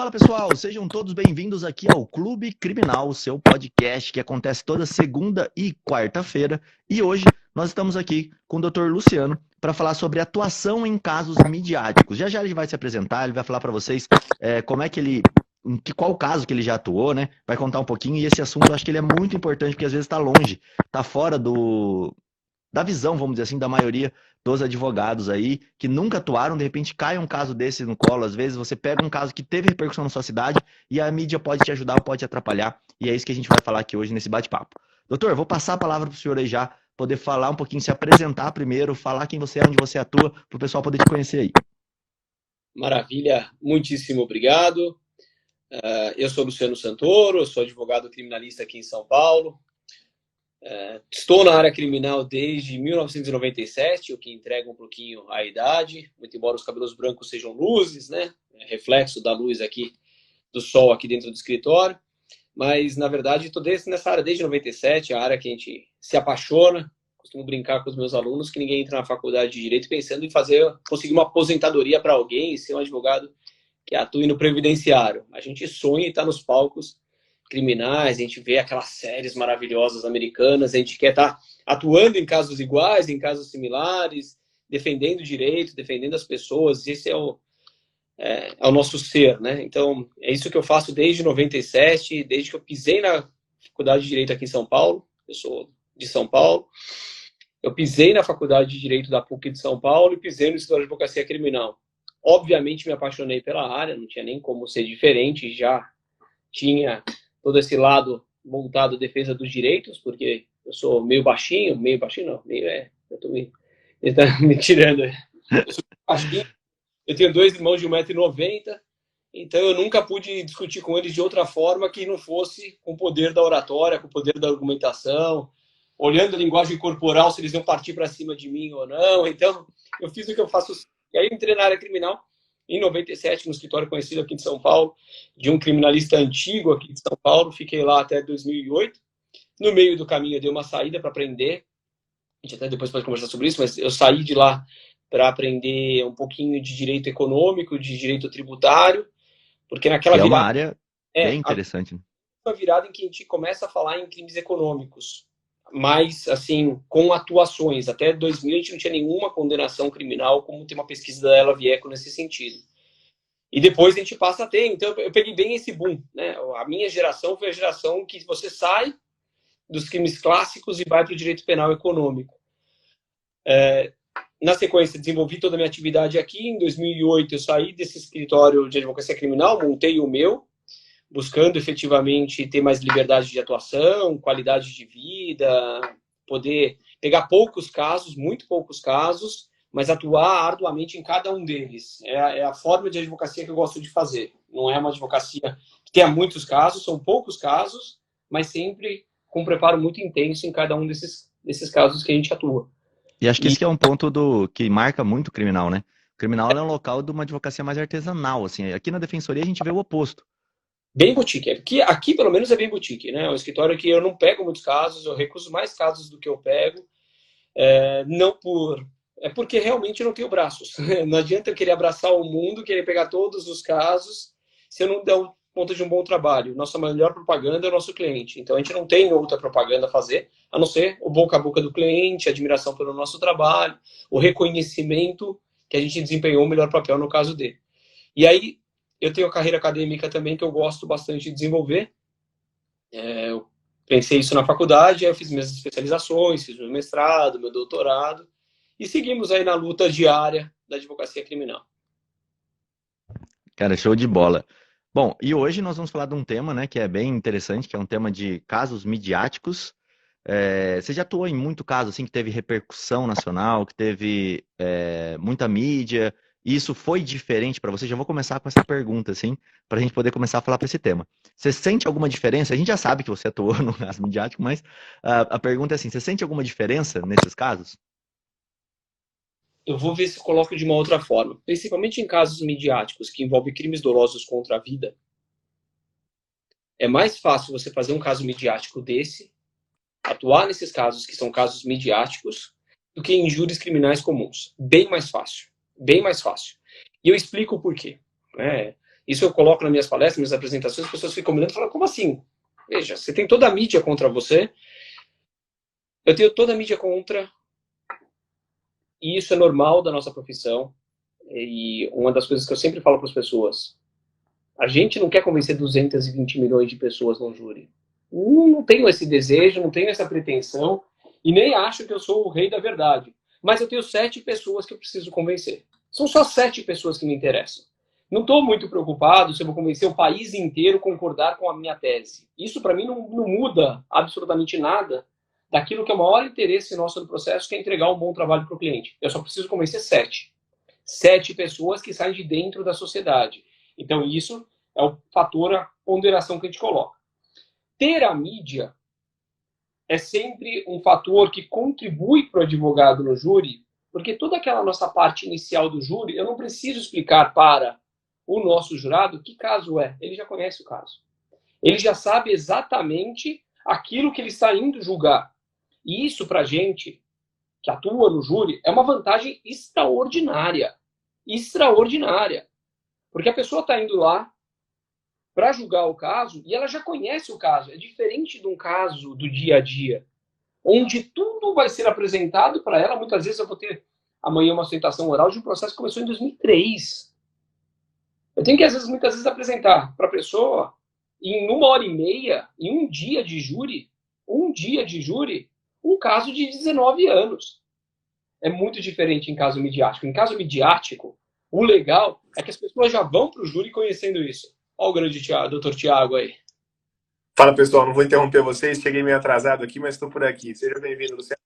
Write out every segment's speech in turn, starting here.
Fala pessoal, sejam todos bem-vindos aqui ao Clube Criminal, o seu podcast que acontece toda segunda e quarta-feira. E hoje nós estamos aqui com o Dr. Luciano para falar sobre atuação em casos midiáticos. Já já ele vai se apresentar, ele vai falar para vocês como é que ele, qual caso que ele já atuou, né? Vai contar um pouquinho e esse assunto eu acho que ele é muito importante porque às vezes está longe, está fora da visão, vamos dizer assim, da maioria dos advogados aí, que nunca atuaram, de repente cai um caso desse no colo, às vezes você pega um caso que teve repercussão na sua cidade e a mídia pode te ajudar ou pode te atrapalhar, e é isso que a gente vai falar aqui hoje nesse bate-papo. Doutor, vou passar a palavra para o senhor aí já, poder falar um pouquinho, se apresentar primeiro, falar quem você é, onde você atua, para o pessoal poder te conhecer aí. Maravilha, muitíssimo obrigado. Eu sou Luciano Santoro, sou advogado criminalista aqui em São Paulo. Estou na área criminal desde 1997, o que entrega um pouquinho a idade, muito embora os cabelos brancos sejam luzes, né? Reflexo da luz aqui, do sol aqui dentro do escritório. Mas, na verdade, estou nessa área desde 97, a área que a gente se apaixona. Costumo brincar com os meus alunos que ninguém entra na faculdade de Direito pensando em conseguir uma aposentadoria para alguém e ser um advogado que atue no previdenciário. A gente sonha em estar nos palcos criminais, a gente vê aquelas séries maravilhosas americanas, a gente quer estar atuando em casos iguais, em casos similares, defendendo o direito, defendendo as pessoas. Esse é o nosso ser, né? Então, é isso que eu faço desde 97, desde que eu pisei na Faculdade de Direito aqui em São Paulo. Eu sou de São Paulo. Eu pisei na Faculdade de Direito da PUC de São Paulo e pisei no Escritório de Advocacia Criminal. Obviamente, me apaixonei pela área, não tinha nem como ser diferente, já tinha todo esse lado voltado à defesa dos direitos, porque eu sou meio baixinho não, eu tô me tirando. Eu sou baixinho, eu tenho 2 irmãos de 1,90 m, então eu nunca pude discutir com eles de outra forma que não fosse com o poder da oratória, com o poder da argumentação, olhando a linguagem corporal, se eles iam partir para cima de mim ou não. Então, eu fiz o que eu faço. E aí eu entrei na área criminal, em 97, no escritório conhecido aqui de São Paulo, de um criminalista antigo aqui de São Paulo. Fiquei lá até 2008. No meio do caminho eu dei uma saída para aprender. A gente até depois pode conversar sobre isso, mas eu saí de lá para aprender um pouquinho de direito econômico, de direito tributário, porque naquela Que é uma virada... área bem interessante. Uma virada em que a gente começa a falar em crimes econômicos, mas, assim, com atuações. Até 2000 a gente não tinha nenhuma condenação criminal, como tem uma pesquisa da Ela Vieco nesse sentido. E depois a gente passa a ter. Então, eu peguei bem esse boom, né? A minha geração foi a geração que você sai dos crimes clássicos e vai para o direito penal econômico. Na sequência, desenvolvi toda a minha atividade aqui. Em 2008, eu saí desse escritório de advocacia criminal, montei o meu, buscando efetivamente ter mais liberdade de atuação, qualidade de vida, poder pegar poucos casos, muito poucos casos, mas atuar arduamente em cada um deles. É a forma de advocacia que eu gosto de fazer. Não é uma advocacia que tenha muitos casos, são poucos casos, mas sempre com um preparo muito intenso em cada um desses casos que a gente atua. E acho que esse que é um ponto que marca muito o criminal, né? O criminal é um local de uma advocacia mais artesanal, assim. Aqui na defensoria a gente vê o oposto. Bem boutique. Aqui, pelo menos, é bem boutique, né? É um escritório que eu não pego muitos casos, eu recuso mais casos do que eu pego. É porque realmente eu não tenho braços. Não adianta eu querer abraçar o mundo, querer pegar todos os casos, se eu não der conta de um bom trabalho. Nossa melhor propaganda é o nosso cliente. Então, a gente não tem outra propaganda a fazer, a não ser o boca a boca do cliente, a admiração pelo nosso trabalho, o reconhecimento que a gente desempenhou o melhor papel no caso dele. E aí, eu tenho a carreira acadêmica também que eu gosto bastante de desenvolver. Eu pensei isso na faculdade, aí eu fiz minhas especializações, fiz meu mestrado, meu doutorado, e seguimos aí na luta diária da advocacia criminal. Cara, show de bola. Bom, e hoje nós vamos falar de um tema, né, que é bem interessante, que é um tema de casos midiáticos. Você já atuou em muito caso, assim, que teve repercussão nacional, que teve muita mídia, e isso foi diferente para você? Já vou começar com essa pergunta, assim, para a gente poder começar a falar para esse tema. Você sente alguma diferença? A gente já sabe que você atuou no caso midiático, mas a pergunta é assim, você sente alguma diferença nesses casos? Eu vou ver se eu coloco de uma outra forma. Principalmente em casos midiáticos que envolvem crimes dolosos contra a vida, é mais fácil você fazer um caso midiático desse, atuar nesses casos que são casos midiáticos, do que em júris criminais comuns. Bem mais fácil. Bem mais fácil. E eu explico o porquê. Isso eu coloco nas minhas palestras, nas minhas apresentações, as pessoas ficam mirando e falam, como assim? Veja, você tem toda a mídia contra você, eu tenho toda a mídia contra, e isso é normal da nossa profissão. E uma das coisas que eu sempre falo para as pessoas, a gente não quer convencer 220 milhões de pessoas no júri. Não tenho esse desejo, não tenho essa pretensão, e nem acho que eu sou o rei da verdade. Mas eu tenho 7 pessoas que eu preciso convencer. São só 7 pessoas que me interessam. Não estou muito preocupado se eu vou convencer o país inteiro a concordar com a minha tese. Isso, para mim, não muda absolutamente nada daquilo que é o maior interesse nosso no processo, que é entregar um bom trabalho para o cliente. Eu só preciso convencer 7. 7 pessoas que saem de dentro da sociedade. Então, isso é o fator, a ponderação que a gente coloca. Ter a mídia é sempre um fator que contribui para o advogado no júri, porque toda aquela nossa parte inicial do júri, eu não preciso explicar para o nosso jurado que caso é. Ele já conhece o caso. Ele já sabe exatamente aquilo que ele está indo julgar. E isso, para a gente que atua no júri, é uma vantagem extraordinária. Extraordinária. Porque a pessoa está indo lá para julgar o caso e ela já conhece o caso. É diferente de um caso do dia a dia, onde tudo vai ser apresentado para ela. Muitas vezes eu vou ter amanhã uma sustentação oral de um processo que começou em 2003. Eu tenho que, muitas vezes, apresentar para a pessoa, em 1h30, em um dia de júri, um caso de 19 anos. É muito diferente em caso midiático. Em caso midiático, o legal é que as pessoas já vão para o júri conhecendo isso. Olha o grande doutor Tiago aí. Fala, pessoal, não vou interromper vocês, cheguei meio atrasado aqui, mas estou por aqui. Seja bem-vindo, Luciano.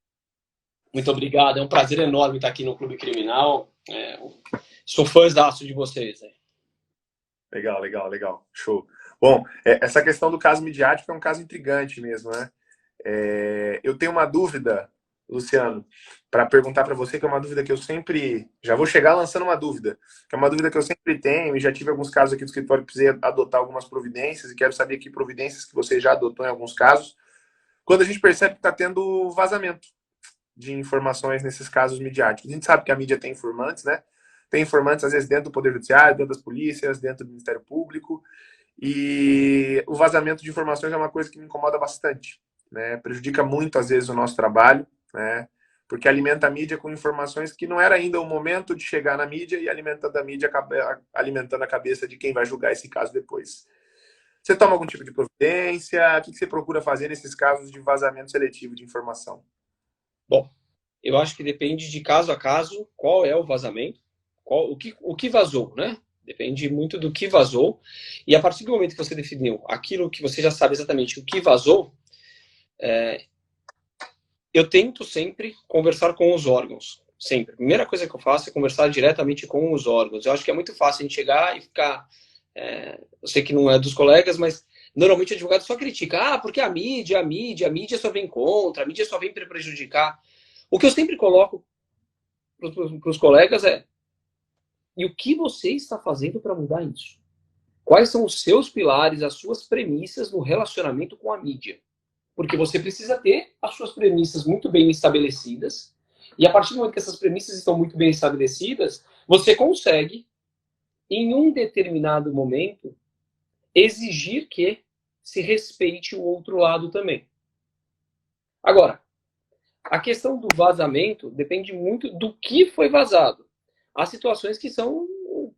Muito obrigado, é um prazer enorme estar aqui no Clube Criminal. Sou fãzaço de vocês. Legal. Show. Bom, essa questão do caso midiático é um caso intrigante mesmo, né? Eu tenho uma dúvida, Luciano, para perguntar para você, que é uma dúvida que eu sempre... Já vou chegar lançando uma dúvida, que é uma dúvida que eu sempre tenho, e já tive alguns casos aqui do escritório que precisei adotar algumas providências, e quero saber que providências que você já adotou em alguns casos, quando a gente percebe que está tendo vazamento de informações nesses casos midiáticos. A gente sabe que a mídia tem informantes, né? Tem informantes, às vezes, dentro do Poder Judiciário, dentro das polícias, dentro do Ministério Público, e o vazamento de informações é uma coisa que me incomoda bastante, né? Prejudica muito, às vezes, o nosso trabalho, né? Porque alimenta a mídia com informações que não era ainda o momento de chegar na mídia e alimentando a mídia, alimentando a cabeça de quem vai julgar esse caso depois. Você toma algum tipo de providência? O que você procura fazer nesses casos de vazamento seletivo de informação? Bom, eu acho que depende de caso a caso qual é o vazamento, o que vazou, né? Depende muito do que vazou. E a partir do momento que você definiu aquilo que você já sabe exatamente o que vazou, eu tento sempre conversar com os órgãos. Sempre. A primeira coisa que eu faço é conversar diretamente com os órgãos. Eu acho que é muito fácil a gente chegar e ficar... eu sei que não é dos colegas, mas normalmente o advogado só critica. Porque a mídia só vem contra, a mídia só vem para prejudicar. O que eu sempre coloco para os colegas é: e o que você está fazendo para mudar isso? Quais são os seus pilares, as suas premissas no relacionamento com a mídia? Porque você precisa ter as suas premissas muito bem estabelecidas, e a partir do momento que essas premissas estão muito bem estabelecidas, você consegue, em um determinado momento, exigir que se respeite o outro lado também. Agora, a questão do vazamento depende muito do que foi vazado. Há situações que são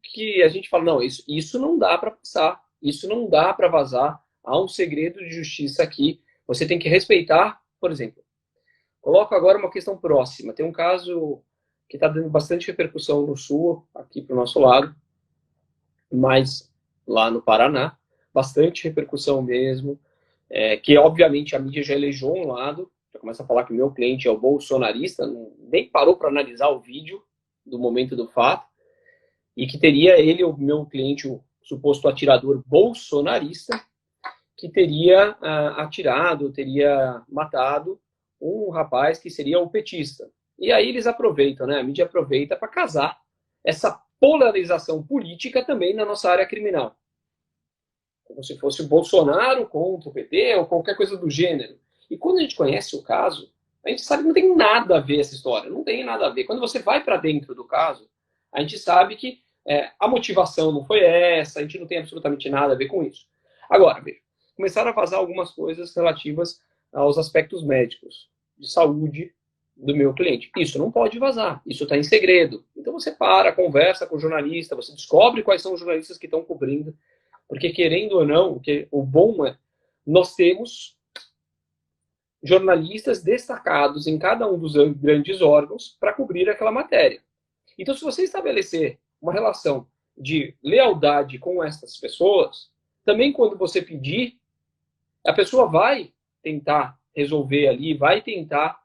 que a gente fala, não, isso não dá para passar, isso não dá para vazar, há um segredo de justiça aqui, você tem que respeitar. Por exemplo, coloco agora uma questão próxima. Tem um caso que está dando bastante repercussão no Sul, aqui para o nosso lado, mas lá no Paraná, bastante repercussão mesmo, que obviamente a mídia já elegeu um lado, já começa a falar que o meu cliente é o bolsonarista, nem parou para analisar o vídeo do momento do fato, e que teria ele, o meu cliente, o suposto atirador bolsonarista, que teria atirado, teria matado um rapaz que seria o petista. E aí eles aproveitam, né? A mídia aproveita para casar essa polarização política também na nossa área criminal. Como se fosse o Bolsonaro contra o PT ou qualquer coisa do gênero. E quando a gente conhece o caso, a gente sabe que não tem nada a ver essa história. Não tem nada a ver. Quando você vai para dentro do caso, a gente sabe que A motivação não foi essa, a gente não tem absolutamente nada a ver com isso. Agora, veja, começaram a vazar algumas coisas relativas aos aspectos médicos, de saúde do meu cliente. Isso não pode vazar, isso está em segredo. Então você conversa com o jornalista, você descobre quais são os jornalistas que estão cobrindo, porque querendo ou não, o bom é, nós temos jornalistas destacados em cada um dos grandes órgãos para cobrir aquela matéria. Então, se você estabelecer uma relação de lealdade com essas pessoas, também quando você pedir, a pessoa vai tentar resolver ali, vai tentar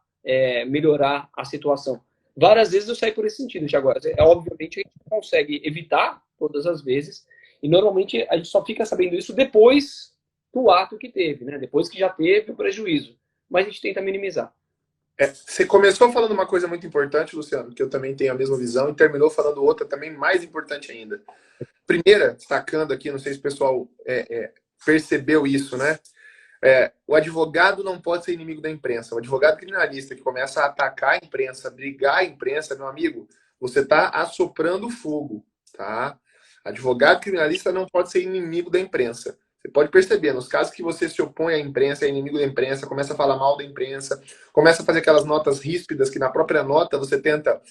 melhorar a situação. Várias vezes eu saí por esse sentido, Agora, obviamente, a gente não consegue evitar todas as vezes, e normalmente a gente só fica sabendo isso depois do ato que teve, né? Depois que já teve o prejuízo. Mas a gente tenta minimizar. Você começou falando uma coisa muito importante, Luciano, que eu também tenho a mesma visão, e terminou falando outra também mais importante ainda. Primeira, destacando aqui, não sei se o pessoal percebeu isso, né? O advogado não pode ser inimigo da imprensa. O advogado criminalista que começa a atacar a imprensa, brigar a imprensa, meu amigo, você está assoprando fogo, tá? Advogado criminalista não pode ser inimigo da imprensa. Você pode perceber, nos casos que você se opõe à imprensa, é inimigo da imprensa, começa a falar mal da imprensa, começa a fazer aquelas notas ríspidas que na própria nota você tenta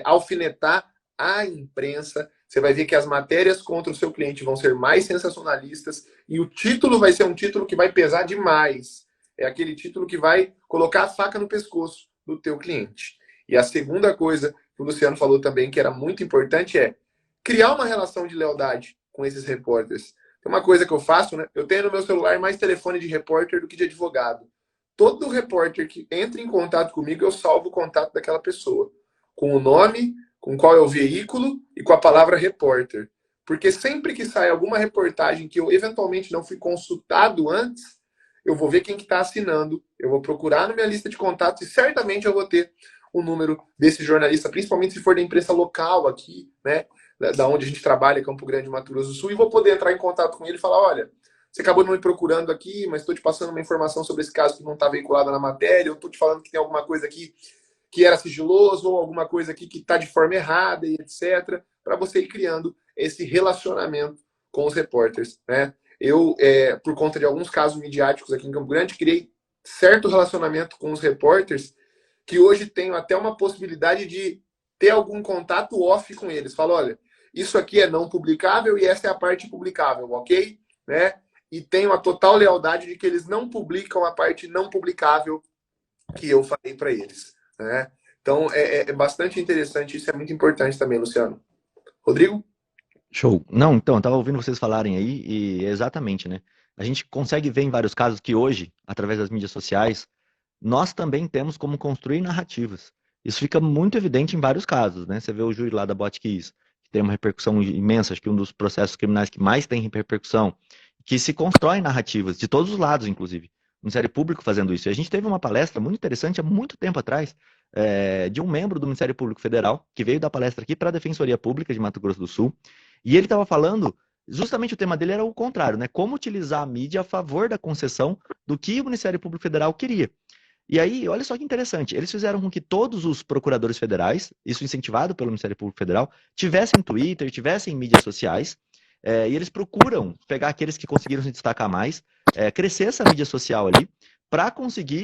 alfinetar a imprensa, você vai ver que as matérias contra o seu cliente vão ser mais sensacionalistas e o título vai ser um título que vai pesar demais. É aquele título que vai colocar a faca no pescoço do teu cliente. E a segunda coisa que o Luciano falou também, que era muito importante, é criar uma relação de lealdade com esses repórteres. Tem uma coisa que eu faço, né? Eu tenho no meu celular mais telefone de repórter do que de advogado. Todo repórter que entra em contato comigo, eu salvo o contato daquela pessoa. Com o nome, com qual é o veículo e com a palavra repórter. Porque sempre que sai alguma reportagem que eu eventualmente não fui consultado antes, eu vou ver quem que está assinando, eu vou procurar na minha lista de contatos e certamente eu vou ter o número desse jornalista, principalmente se for da imprensa local aqui, né? Da onde a gente trabalha, Campo Grande, Mato Grosso do Sul, e vou poder entrar em contato com ele e falar, olha, você acabou não me procurando aqui, mas estou te passando uma informação sobre esse caso que não está veiculada na matéria, eu estou te falando que tem alguma coisa aqui que era sigiloso, ou alguma coisa aqui que está de forma errada, e etc., para você ir criando esse relacionamento com os repórteres, né? Eu, por conta de alguns casos midiáticos aqui em Campo Grande, criei certo relacionamento com os repórteres, que hoje tenho até uma possibilidade de ter algum contato off com eles. Falo, olha, isso aqui é não publicável e essa é a parte publicável, ok? Né? E tenho a total lealdade de que eles não publicam a parte não publicável que eu falei para eles. Né? Então, é bastante interessante, isso é muito importante também, Luciano. Rodrigo? Show. Não, então, eu tava ouvindo vocês falarem aí e exatamente, né? A gente consegue ver em vários casos que hoje, através das mídias sociais, nós também temos como construir narrativas. Isso fica muito evidente em vários casos, né? Você vê o júri lá da Botkiss, que tem uma repercussão imensa, acho que um dos processos criminais que mais tem repercussão, que se constrói narrativas, de todos os lados, inclusive. O Ministério Público fazendo isso. E a gente teve uma palestra muito interessante há muito tempo atrás, de um membro do Ministério Público Federal, que veio dar palestra aqui para a Defensoria Pública de Mato Grosso do Sul, e ele estava falando, justamente o tema dele era o contrário, né? Como utilizar a mídia a favor da concessão do que o Ministério Público Federal queria. E aí, olha só que interessante, eles fizeram com que todos os procuradores federais, isso incentivado pelo Ministério Público Federal, tivessem Twitter, tivessem mídias sociais, e eles procuram pegar aqueles que conseguiram se destacar mais, crescer essa mídia social ali, para conseguir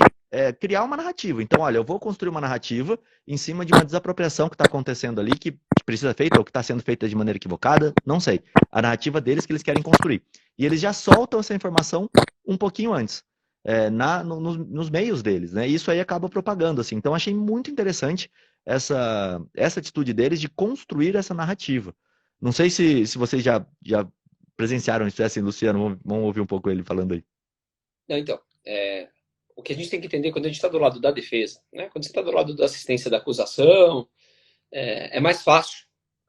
criar uma narrativa. Então, olha, eu vou construir uma narrativa em cima de uma desapropriação que está acontecendo ali, que precisa ser feita, ou que está sendo feita de maneira equivocada, não sei. A narrativa deles que eles querem construir. E eles já soltam essa informação um pouquinho antes. Nos meios deles, né? E isso aí acaba propagando, assim. Então, achei muito interessante essa atitude deles de construir essa narrativa. Não sei se vocês já presenciaram isso, assim, Luciano, vamos ouvir um pouco ele falando aí. Não, então, o que a gente tem que entender quando a gente está do lado da defesa, né? Quando você está do lado da assistência da acusação, é mais fácil,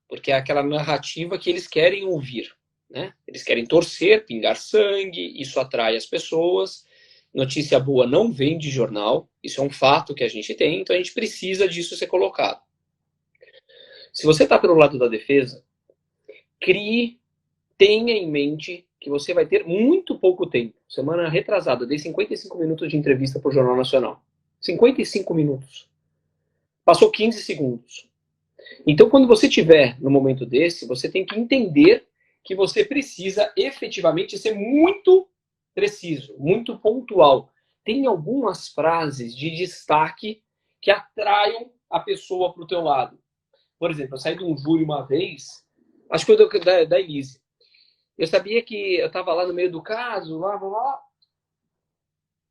porque é aquela narrativa que eles querem ouvir, né? Eles querem torcer, pingar sangue, isso atrai as pessoas. Notícia boa não vem de jornal, isso é um fato que a gente tem, então a gente precisa disso ser colocado. Se você está pelo lado da defesa, tenha em mente que você vai ter muito pouco tempo. Semana retrasada, dei 55 minutos de entrevista para o Jornal Nacional. 55 minutos. Passou 15 segundos. Então, quando você estiver no momento desse, você tem que entender que você precisa efetivamente ser muito preciso, muito pontual. Tem algumas frases de destaque que atraiam a pessoa para o teu lado. Por exemplo, eu saí de um júri uma vez, acho que foi da Elise. Eu sabia que eu estava lá no meio do caso, lá,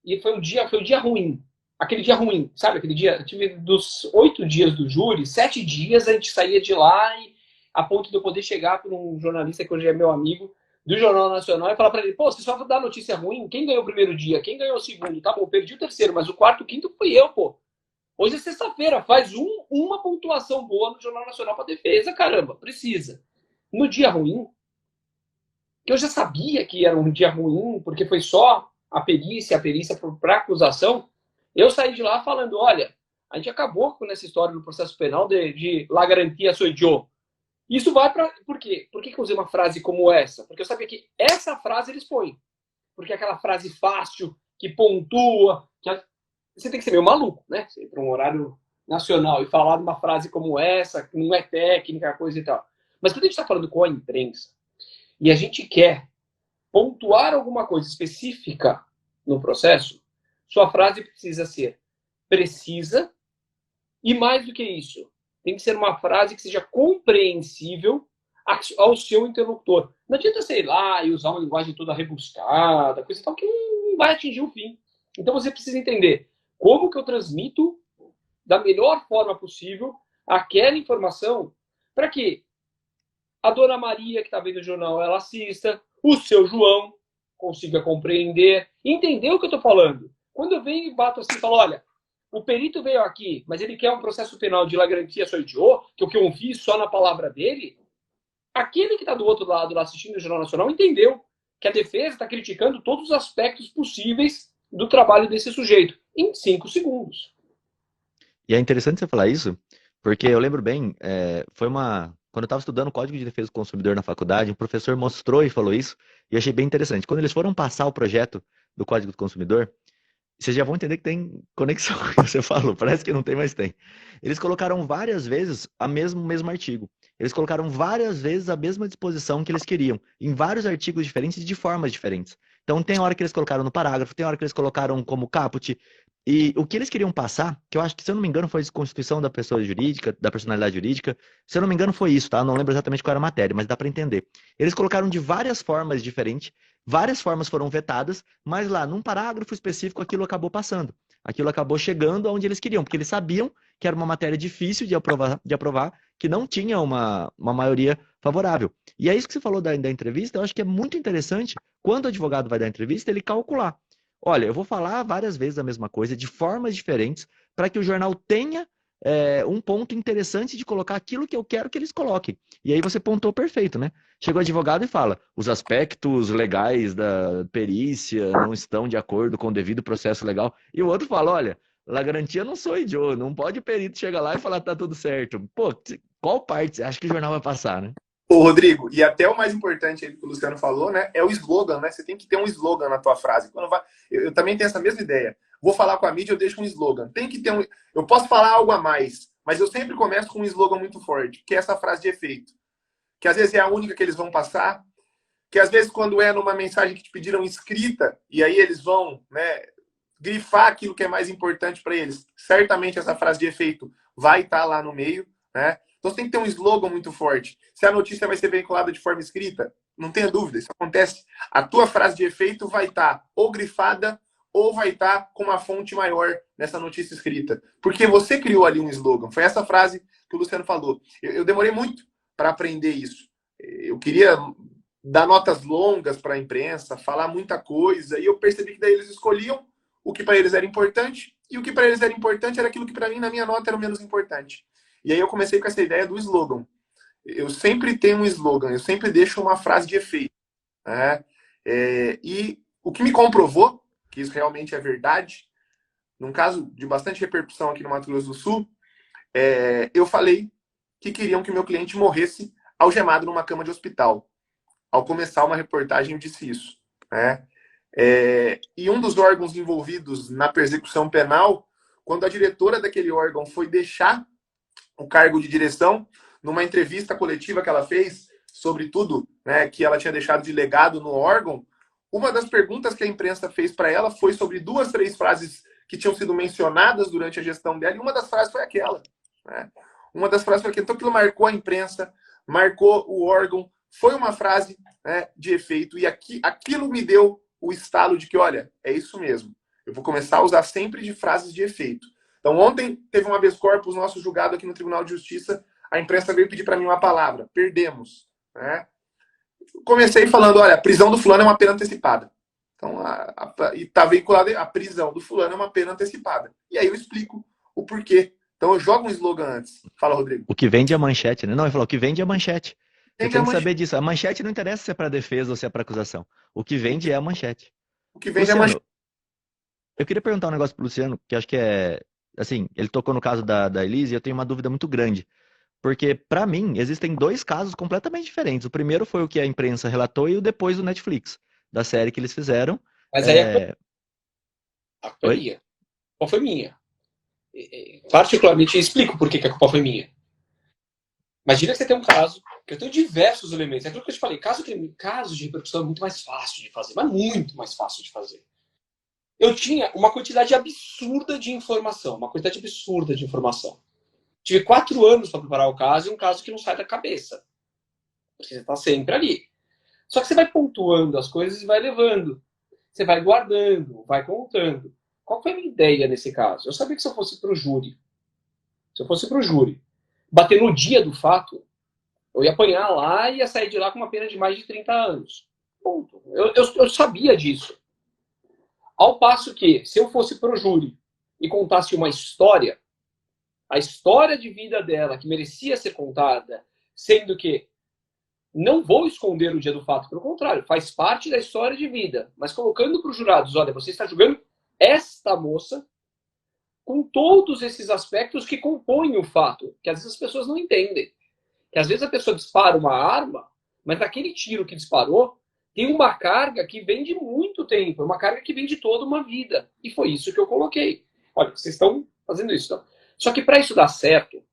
e foi um dia ruim. Aquele dia ruim, sabe? Aquele dia, eu tive dos 8 dias do júri, 7 dias a gente saía de lá e a ponto de eu poder chegar para um jornalista que hoje é meu amigo do Jornal Nacional e falar para ele, pô, você só dá notícia ruim, quem ganhou o primeiro dia? Quem ganhou o segundo? Tá bom, perdi o terceiro, mas o quarto, o quinto fui eu, pô. Hoje é sexta-feira, faz uma pontuação boa no Jornal Nacional para defesa, caramba, precisa. No dia ruim, que eu já sabia que era um dia ruim, porque foi só a perícia para acusação, eu saí de lá falando, olha, a gente acabou com essa história no processo penal de la garantia soy yo. Isso vai para... Por quê? Por que eu usei uma frase como essa? Porque eu sabia que essa frase eles põem. Porque aquela frase fácil, que pontua, você tem que ser meio maluco, né? Você ir para um horário nacional e falar de uma frase como essa, que não é técnica, coisa e tal. Mas quando a gente está falando com a imprensa, e a gente quer pontuar alguma coisa específica no processo, sua frase precisa ser precisa e, mais do que isso, tem que ser uma frase que seja compreensível ao seu interlocutor. Não adianta, sei lá, e usar uma linguagem toda rebuscada, coisa e tal, que não vai atingir o fim. Então você precisa entender como que eu transmito da melhor forma possível aquela informação para que a dona Maria, que está vendo o jornal, ela assista, o seu João consiga compreender, entender o que eu estou falando. Quando eu venho e bato assim e falo, olha, o perito veio aqui, mas ele quer um processo penal de la garantia soy yo, que eu confio só na palavra dele, aquele que está do outro lado lá assistindo o Jornal Nacional entendeu que a defesa está criticando todos os aspectos possíveis do trabalho desse sujeito, em 5 segundos. E é interessante você falar isso, porque eu lembro bem, quando eu estava estudando o Código de Defesa do Consumidor na faculdade, um professor mostrou e falou isso, e eu achei bem interessante. Quando eles foram passar o projeto do Código do Consumidor, vocês já vão entender que tem conexão com o que você falou, parece que não tem, mas tem. Eles colocaram várias vezes o mesmo artigo. Eles colocaram várias vezes a mesma disposição que eles queriam, em vários artigos diferentes e de formas diferentes. Então tem hora que eles colocaram no parágrafo, tem hora que eles colocaram como caput. E o que eles queriam passar, que eu acho que, se eu não me engano, foi a constituição da pessoa jurídica, da personalidade jurídica. Se eu não me engano, foi isso, tá? Não lembro exatamente qual era a matéria, mas dá para entender. Eles colocaram de várias formas diferentes, várias formas foram vetadas, mas lá, num parágrafo específico, aquilo acabou passando. Aquilo acabou chegando aonde eles queriam, porque eles sabiam que era uma matéria difícil de aprovar, que não tinha uma maioria favorável. E é isso que você falou da entrevista, eu acho que é muito interessante, quando o advogado vai dar entrevista, ele calcular. Olha, eu vou falar várias vezes a mesma coisa, de formas diferentes, para que o jornal tenha um ponto interessante de colocar aquilo que eu quero que eles coloquem. E aí você pontou perfeito, né? Chega o advogado e fala: os aspectos legais da perícia não estão de acordo com o devido processo legal. E o outro fala: olha, la garantia não sou idiota, não pode o perito chegar lá e falar tá tudo certo. Pô, qual parte você acha que o jornal vai passar, né? Ô, Rodrigo, e até o mais importante aí que o Luciano falou, né? É o slogan, né? Você tem que ter um slogan na tua frase. Quando vai... eu também tenho essa mesma ideia. Vou falar com a mídia, eu deixo um slogan. Tem que ter um. Eu posso falar algo a mais, mas eu sempre começo com um slogan muito forte, que é essa frase de efeito. Que às vezes é a única que eles vão passar, que às vezes, quando é numa mensagem que te pediram escrita, e aí eles vão, né, grifar aquilo que é mais importante para eles. Certamente essa frase de efeito vai estar lá no meio, né? Então você tem que ter um slogan muito forte. Se a notícia vai ser veiculada de forma escrita, não tenha dúvida, isso acontece. A tua frase de efeito vai estar ou grifada ou vai estar com uma fonte maior nessa notícia escrita. Porque você criou ali um slogan. Foi essa frase que o Luciano falou. Eu demorei muito para aprender isso. Eu queria dar notas longas para a imprensa, falar muita coisa, e eu percebi que daí eles escolhiam o que para eles era importante, e o que para eles era importante era aquilo que para mim, na minha nota, era o menos importante. E aí eu comecei com essa ideia do slogan. Eu sempre tenho um slogan, eu sempre deixo uma frase de efeito, né? E o que me comprovou que isso realmente é verdade, num caso de bastante repercussão aqui no Mato Grosso do Sul, eu falei que queriam que meu cliente morresse algemado numa cama de hospital. Ao começar uma reportagem, eu disse isso, né? E um dos órgãos envolvidos na persecução penal, quando a diretora daquele órgão foi deixar o cargo de direção, numa entrevista coletiva que ela fez sobre tudo, né, que ela tinha deixado de legado no órgão, uma das perguntas que a imprensa fez para ela foi sobre 2, 3 frases que tinham sido mencionadas durante a gestão dela, e uma das frases foi aquela. Né? Uma das frases foi aquela. Então, aquilo marcou a imprensa, marcou o órgão, foi uma frase, né, de efeito, e aquilo me deu o estalo de que, olha, é isso mesmo. Eu vou começar a usar sempre de frases de efeito. Então, ontem teve um habeas corpus nosso julgado aqui no Tribunal de Justiça, a imprensa veio pedir para mim uma palavra, perdemos. Né? Comecei falando, olha, a prisão do fulano é uma pena antecipada. Então, e está veiculado, a prisão do fulano é uma pena antecipada. E aí eu explico o porquê. Então eu jogo um slogan antes. Fala, Rodrigo. O que vende é a manchete, né? Não, ele falou, o que vende é a manchete. Você Vende tem a que manchete. saber disso. A manchete não interessa se é para defesa ou se é para acusação. O que vende é a manchete. O que vende é a Luciano, manchete. eu queria perguntar um negócio pro Luciano, que acho que é, assim, ele tocou no caso da Elise e eu tenho uma dúvida muito grande. Porque, para mim, existem 2 casos completamente diferentes. O primeiro foi o que a imprensa relatou e o depois do Netflix, da série que eles fizeram. Mas aí a culpa é Oi? minha. A culpa foi minha. Particularmente, eu explico por que a culpa foi minha. Imagina que você tem um caso, que eu tenho diversos elementos. É aquilo que eu te falei, caso de repercussão é muito mais fácil de fazer, mas muito mais fácil de fazer. Eu tinha uma quantidade absurda de informação, Tive 4 anos para preparar o caso e um caso que não sai da cabeça. Porque você está sempre ali. Só que você vai pontuando as coisas e vai levando. Você vai guardando, vai contando. Qual foi a minha ideia nesse caso? Eu sabia que se eu fosse para o júri, bater no dia do fato, eu ia apanhar lá e ia sair de lá com uma pena de mais de 30 anos. Ponto. Eu sabia disso. Ao passo que, se eu fosse para o júri e contasse uma história, a história de vida dela, que merecia ser contada, sendo que não vou esconder o dia do fato, pelo contrário, faz parte da história de vida, mas colocando para os jurados, olha, você está julgando esta moça com todos esses aspectos que compõem o fato, que às vezes as pessoas não entendem. Que às vezes a pessoa dispara uma arma, mas naquele tiro que disparou, tem uma carga que vem de muito tempo, uma carga que vem de toda uma vida. E foi isso que eu coloquei. Olha, vocês estão fazendo isso. Tá? Só que para isso dar certo,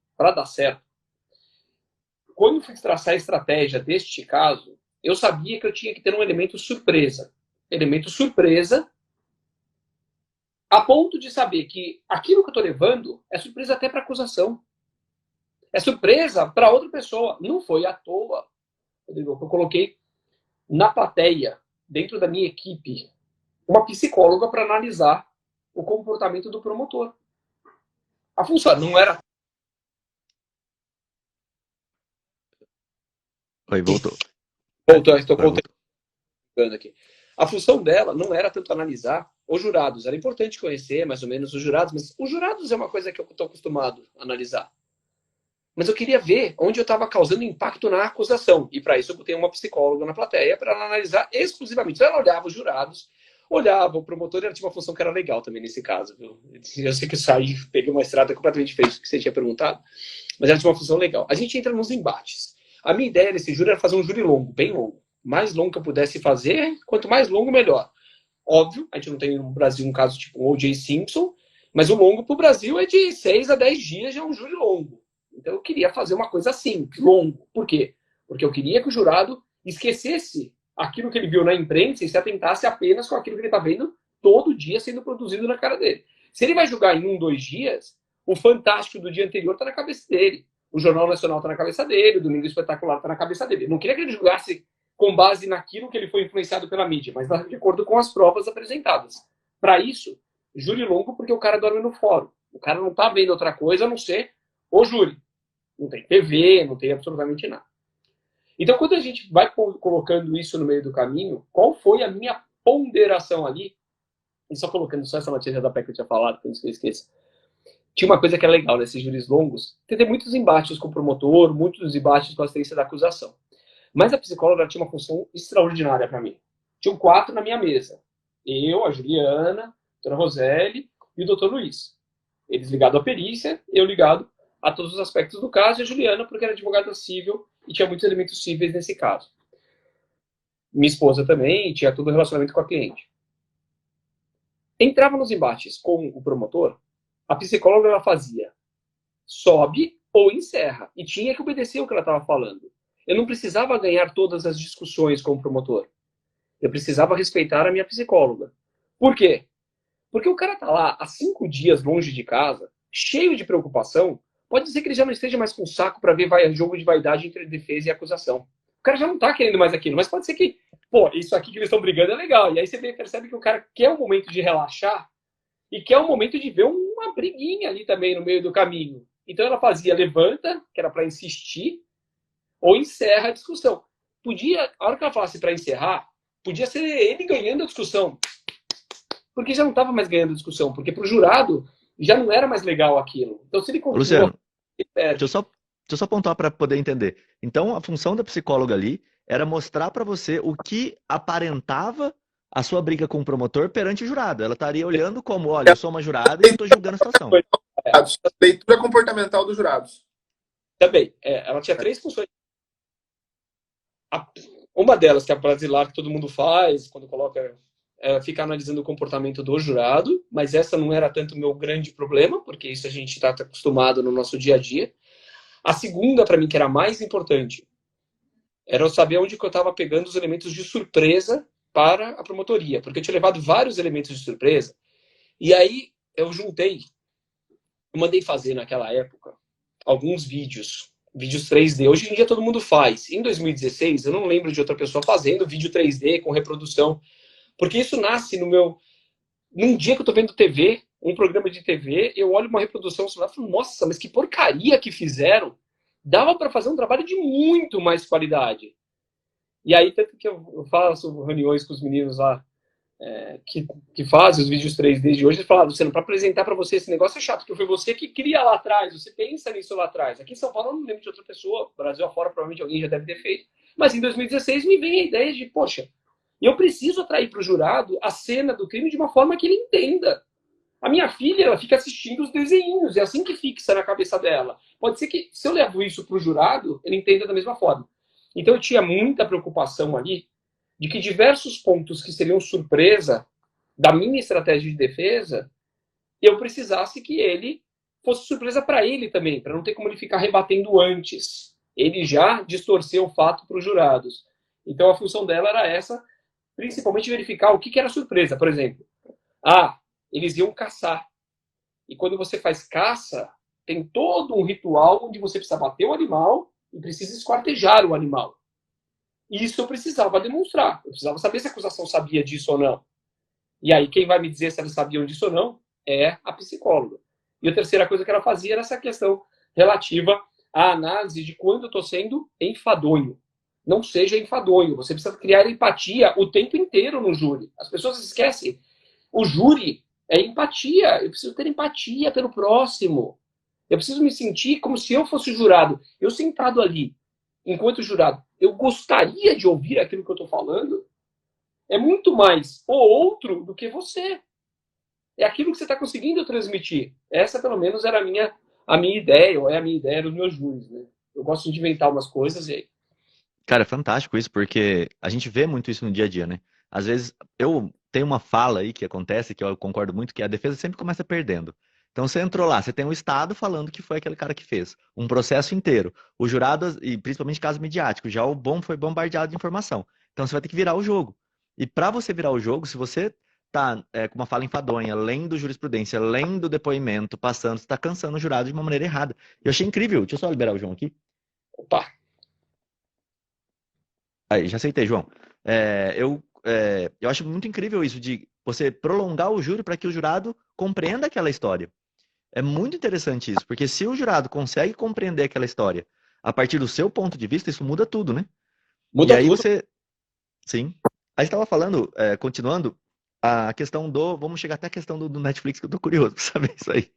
quando eu fui traçar a estratégia deste caso, eu sabia que eu tinha que ter um elemento surpresa. Elemento surpresa a ponto de saber que aquilo que eu estou levando é surpresa até para a acusação. É surpresa para outra pessoa. Não foi à toa, Rodrigo, que eu coloquei na plateia, dentro da minha equipe, uma psicóloga para analisar o comportamento do promotor. A função não era... Oi, voltou. Voltou, estou Agora contando aqui. A função dela não era tanto analisar os jurados. Era importante conhecer mais ou menos os jurados, mas os jurados é uma coisa que eu estou acostumado a analisar. Mas eu queria ver onde eu estava causando impacto na acusação. E para isso eu botei uma psicóloga na plateia para analisar exclusivamente. Então ela olhava os jurados, olhava o promotor, e ela tinha uma função que era legal também nesse caso. Viu? Eu sei que eu saí, peguei uma estrada completamente diferente do que você tinha perguntado, mas ela tinha uma função legal. A gente entra nos embates. A minha ideia nesse júri era fazer um júri longo, bem longo. Mais longo que eu pudesse fazer, quanto mais longo, melhor. Óbvio, a gente não tem no Brasil um caso tipo o O.J. Simpson, mas o longo para o Brasil é de 6 a 10 dias, já é um júri longo. Então eu queria fazer uma coisa assim, longo. Por quê? Porque eu queria que o jurado esquecesse aquilo que ele viu na imprensa e se atentasse apenas com aquilo que ele está vendo todo dia sendo produzido na cara dele. Se ele vai julgar em 1, 2 dias, o fantástico do dia anterior está na cabeça dele. O Jornal Nacional está na cabeça dele, o Domingo Espetacular está na cabeça dele. Eu não queria que ele julgasse com base naquilo que ele foi influenciado pela mídia, mas de acordo com as provas apresentadas. Para isso, júri longo porque o cara dorme no fórum. O cara não está vendo outra coisa a não ser o júri. Não tem TV, não tem absolutamente nada. Então, quando a gente vai colocando isso no meio do caminho, qual foi a minha ponderação ali? E só colocando só essa notícia da PEC que eu tinha falado, que eu não esqueça. Tinha uma coisa que é legal nesses júris longos, ter muitos embates com o promotor, muitos embates com a assistência da acusação. Mas a psicóloga tinha uma função extraordinária para mim. Tinham 4 na minha mesa. Eu, a Juliana, a doutora Roseli e o doutor Luiz. Eles ligados à perícia, eu ligado a todos os aspectos do caso, e a Juliana, porque era advogada civil e tinha muitos elementos cíveis nesse caso. Minha esposa também, tinha todo o relacionamento com a cliente. Entrava nos embates com o promotor, a psicóloga ela fazia, sobe ou encerra. E tinha que obedecer o que ela estava falando. Eu não precisava ganhar todas as discussões com o promotor. Eu precisava respeitar a minha psicóloga. Por quê? Porque o cara tá lá há 5 dias longe de casa, cheio de preocupação, pode ser que ele já não esteja mais com saco para ver jogo de vaidade entre defesa e acusação. O cara já não tá querendo mais aquilo, mas pode ser que, pô, isso aqui que eles estão brigando é legal. E aí você percebe que o cara quer um momento de relaxar e quer um momento de ver uma briguinha ali também no meio do caminho. Então ela fazia levanta, que era para insistir, ou encerra a discussão. Podia, a hora que ela falasse para encerrar, podia ser ele ganhando a discussão. Porque já não estava mais ganhando a discussão, porque para o jurado já não era mais legal aquilo. Então se ele continua, Luciano, ele deixa eu perde. só, deixa eu só pontuar para poder entender. Então, a função da psicóloga ali era mostrar para você o que aparentava a sua briga com o promotor perante o jurado. Ela estaria olhando como, olha, eu sou uma jurada e eu estou julgando a situação. Leitura comportamental dos jurados. Também, ela tinha 3 funções. Uma delas, que é a basilar que todo mundo faz, quando coloca, fica analisando o comportamento do jurado, mas essa não era tanto o meu grande problema, porque isso a gente está acostumado no nosso dia a dia. A segunda, para mim, que era a mais importante, era eu saber onde que eu estava pegando os elementos de surpresa para a promotoria, porque eu tinha levado vários elementos de surpresa, e aí eu mandei fazer naquela época alguns vídeos 3D. Hoje em dia todo mundo faz. Em 2016, eu não lembro de outra pessoa fazendo vídeo 3D com reprodução, porque isso nasce num dia que eu tô vendo TV, um programa de TV, eu olho uma reprodução e falo, nossa, mas que porcaria que fizeram. Dava para fazer um trabalho de muito mais qualidade. E aí, tanto que eu faço reuniões com os meninos lá, que fazem os vídeos 3D de hoje, eles falaram, Luciano, para apresentar para você esse negócio é chato, porque foi você que cria lá atrás, você pensa nisso lá atrás. Aqui em São Paulo eu não lembro de outra pessoa, Brasil afora provavelmente alguém já deve ter feito, mas em 2016 me vem a ideia de, poxa, eu preciso atrair para o jurado a cena do crime de uma forma que ele entenda. A minha filha, ela fica assistindo os desenhinhos, é assim que fixa na cabeça dela. Pode ser que, se eu levo isso para o jurado, ele entenda da mesma forma. Então eu tinha muita preocupação ali de que diversos pontos que seriam surpresa da minha estratégia de defesa, eu precisasse que ele fosse surpresa para ele também, para não ter como ele ficar rebatendo antes. Ele já distorceu o fato para os jurados. Então a função dela era essa, principalmente verificar o que era surpresa. Por exemplo, eles iam caçar. E quando você faz caça, tem todo um ritual onde você precisa bater o animal e precisa esquartejar o animal. Isso eu precisava demonstrar. Eu precisava saber se a acusação sabia disso ou não. E aí, quem vai me dizer se eles sabiam disso ou não é a psicóloga. E a terceira coisa que ela fazia era essa questão relativa à análise de quando eu estou sendo enfadonho. Não seja enfadonho. Você precisa criar empatia o tempo inteiro no júri. As pessoas esquecem. O júri é empatia. Eu preciso ter empatia pelo próximo. Eu preciso me sentir como se eu fosse jurado. Eu sentado ali, enquanto jurado, eu gostaria de ouvir aquilo que eu estou falando. É muito mais o outro do que você. É aquilo que você está conseguindo transmitir. Essa, pelo menos, era a minha ideia, ou é a minha ideia dos meus júris, né? Eu gosto de inventar umas coisas e... Cara, é fantástico isso, porque a gente vê muito isso no dia a dia, né? Às vezes, eu tenho uma fala aí que acontece, que eu concordo muito, que a defesa sempre começa perdendo. Então, você entrou lá, você tem um Estado falando que foi aquele cara que fez. Um processo inteiro. O jurado, e principalmente caso midiático, já o bom foi bombardeado de informação. Então, você vai ter que virar o jogo. E para você virar o jogo, se você tá com uma fala enfadonha, lendo jurisprudência, lendo depoimento, passando, você está cansando o jurado de uma maneira errada. Eu achei incrível. Deixa eu só liberar o João aqui. Opa! Aí, já aceitei, João. Eu acho muito incrível isso de você prolongar o júri para que o jurado compreenda aquela história. É muito interessante isso, porque se o jurado consegue compreender aquela história a partir do seu ponto de vista, isso muda tudo, né? E Muda aí tudo. você. Sim. Aí estava falando, continuando, a questão do. Vamos chegar até a questão do Netflix, que eu tô curioso para saber isso aí.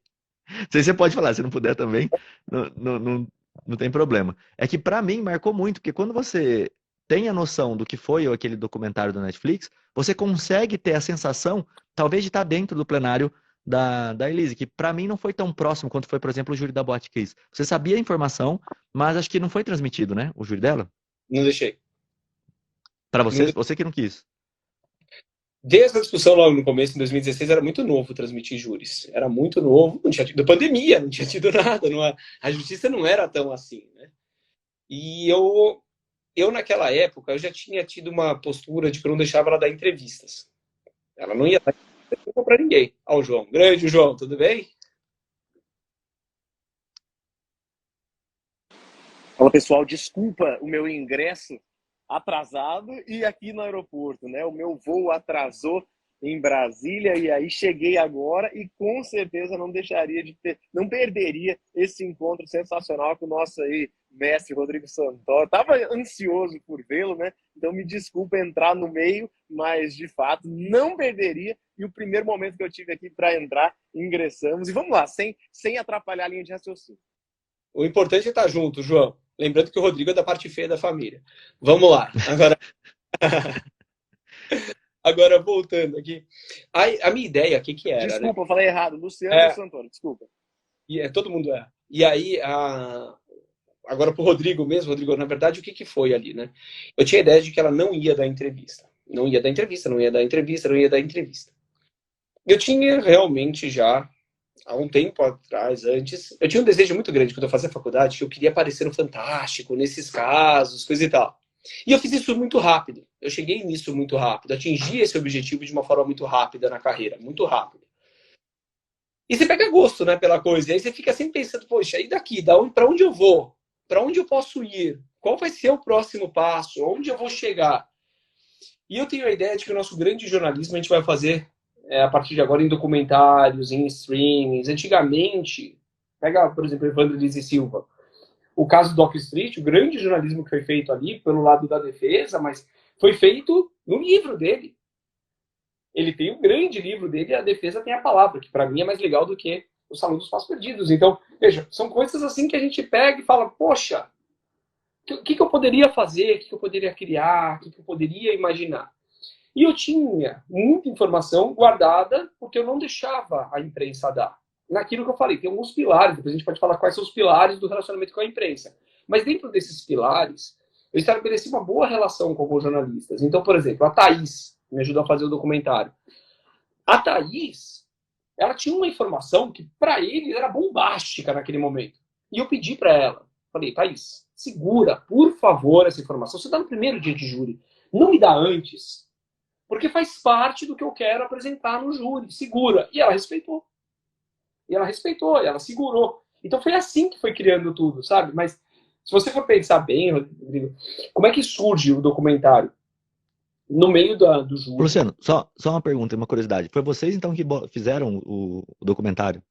Não sei se você pode falar, se não puder também, não tem problema. É que para mim marcou muito, porque quando você tem a noção do que foi aquele documentário do Netflix, você consegue ter a sensação, talvez, de estar dentro do plenário da Elise, que para mim não foi tão próximo quanto foi, por exemplo, o júri da Boate Kiss. Você sabia a informação, mas acho que não foi transmitido, né? O júri dela? Não deixei. Para Não você, de- você que não quis. Desde a discussão logo no começo, em 2016, era muito novo transmitir júris. Era muito novo, não tinha tido pandemia, não tinha tido nada. A justiça não era tão assim, né? E eu, naquela época, eu já tinha tido uma postura de que eu não deixava ela dar entrevistas. Ela não ia dar entrevista para ninguém. Ó, o João. Grande João, tudo bem? Fala, pessoal, desculpa o meu ingresso atrasado e aqui no aeroporto, né? O meu voo atrasou em Brasília e aí cheguei agora e com certeza não perderia esse encontro sensacional com o nosso aí mestre Rodrigo Santoro. Tava ansioso por vê-lo, né? Então me desculpa entrar no meio, mas de fato não perderia. E o primeiro momento que eu tive aqui para entrar, ingressamos e vamos lá, sem atrapalhar a linha de raciocínio. O importante é estar junto, João. Lembrando que o Rodrigo é da parte feia da família. Vamos lá. Agora voltando aqui. A minha ideia, o que era? Desculpa, eu falei errado. Luciano Santoro, desculpa. Todo mundo é. E aí, agora pro Rodrigo mesmo, Rodrigo, na verdade, o que foi ali, né? Eu tinha a ideia de que ela não ia dar entrevista. Não ia dar entrevista, não ia dar entrevista, não ia dar entrevista. Eu tinha realmente já, há um tempo atrás, antes, eu tinha um desejo muito grande quando eu fazia faculdade, que eu queria aparecer no Fantástico, nesses casos, coisa e tal. E eu fiz isso muito rápido. Eu cheguei nisso muito rápido. Atingi esse objetivo de uma forma muito rápida na carreira. Muito rápido. E você pega gosto, né, pela coisa. E aí você fica sempre pensando, poxa, e daqui? Para onde eu vou? Para onde eu posso ir? Qual vai ser o próximo passo? Onde eu vou chegar? E eu tenho a ideia de que o nosso grande jornalismo a gente vai fazer a partir de agora em documentários, em streamings. Antigamente, pega, por exemplo, Evandro Liz e Silva. O caso do Doc Street, o grande jornalismo que foi feito ali pelo lado da defesa, mas foi feito no livro dele. Ele tem um grande livro dele, A Defesa Tem a Palavra, que para mim é mais legal do que O Salão dos Passos Perdidos. Então, veja, são coisas assim que a gente pega e fala, poxa, o que eu poderia fazer, o que eu poderia criar, o que eu poderia imaginar. E eu tinha muita informação guardada, porque eu não deixava a imprensa dar. Naquilo que eu falei, tem alguns pilares, depois a gente pode falar quais são os pilares do relacionamento com a imprensa. Mas dentro desses pilares, eu estabeleci uma boa relação com alguns jornalistas. Então, por exemplo, a Thaís me ajudou a fazer o documentário. A Thaís, ela tinha uma informação que para ele era bombástica naquele momento. E eu pedi para ela, falei, Thaís, segura, por favor, essa informação. Você dá no primeiro dia de júri, não me dá antes, porque faz parte do que eu quero apresentar no júri. Segura. E ela respeitou. E ela segurou. Então foi assim que foi criando tudo, sabe? Mas se você for pensar bem, Rodrigo, como é que surge o documentário? No meio do júri. Luciano, só uma pergunta, uma curiosidade. Foi vocês, então, que fizeram o documentário?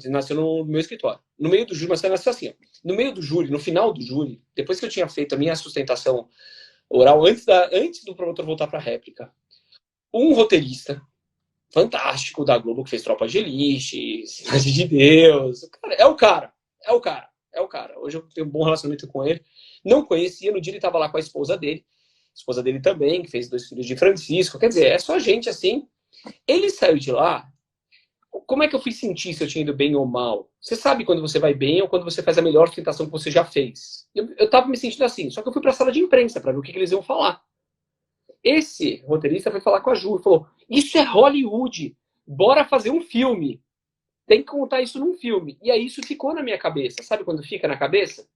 Nasceu no meu escritório. No meio do júri, mas nasceu assim. Ó. No meio do júri, no final do júri, depois que eu tinha feito a minha sustentação oral, antes do promotor voltar para a réplica, um roteirista fantástico da Globo, que fez Tropa de Elite, Cidade de Deus. O cara, é o cara. Hoje eu tenho um bom relacionamento com ele. Não conhecia, no dia ele estava lá com a esposa dele também, que fez 2 filhos de Francisco. Quer dizer, é só gente assim. Ele saiu de lá. Como é que eu fui sentir se eu tinha ido bem ou mal? Você sabe quando você vai bem ou quando você faz a melhor sustentação que você já fez. Eu tava me sentindo assim, só que eu fui pra sala de imprensa para ver o que eles iam falar. Esse roteirista foi falar com a Ju, falou, isso é Hollywood, bora fazer um filme. Tem que contar isso num filme. E aí isso ficou na minha cabeça. Sabe quando fica na cabeça?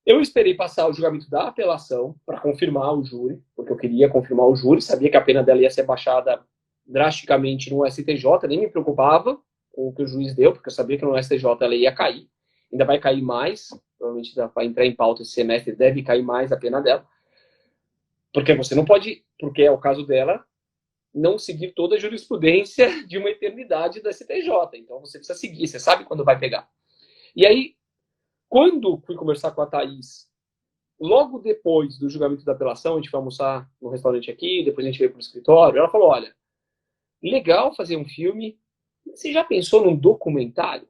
Eu esperei passar o julgamento da apelação para confirmar o júri, porque eu queria confirmar o júri, sabia que a pena dela ia ser baixada drasticamente no STJ, nem me preocupava com o que o juiz deu, porque eu sabia que no STJ ela ia cair, ainda vai cair mais, provavelmente vai entrar em pauta esse semestre, deve cair mais a pena dela, porque você não pode, porque é o caso dela, não seguir toda a jurisprudência de uma eternidade do STJ, então você precisa seguir, você sabe quando vai pegar. E aí, quando fui conversar com a Thaís, logo depois do julgamento da apelação, a gente foi almoçar no restaurante aqui, depois a gente veio para o escritório, ela falou, olha, legal fazer um filme, você já pensou num documentário?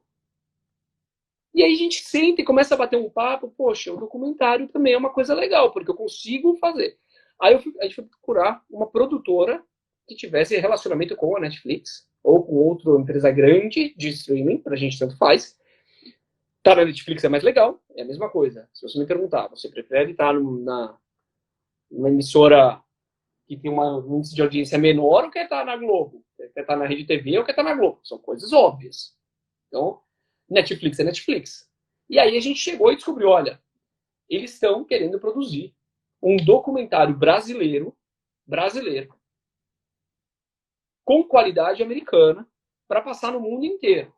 E aí a gente senta e começa a bater um papo, poxa, o documentário também é uma coisa legal, porque eu consigo fazer. Aí a gente foi procurar uma produtora que tivesse relacionamento com a Netflix, ou com outra empresa grande de streaming, pra gente tanto faz. Tá na Netflix é mais legal, é a mesma coisa. Se você me perguntar, você prefere estar numa emissora que tem um índice de audiência menor, ou quer estar na Globo? Quer estar na Rede TV ou quer estar na Globo? São coisas óbvias. Então, Netflix é Netflix. E aí a gente chegou e descobriu, olha, eles estão querendo produzir um documentário brasileiro, com qualidade americana, para passar no mundo inteiro.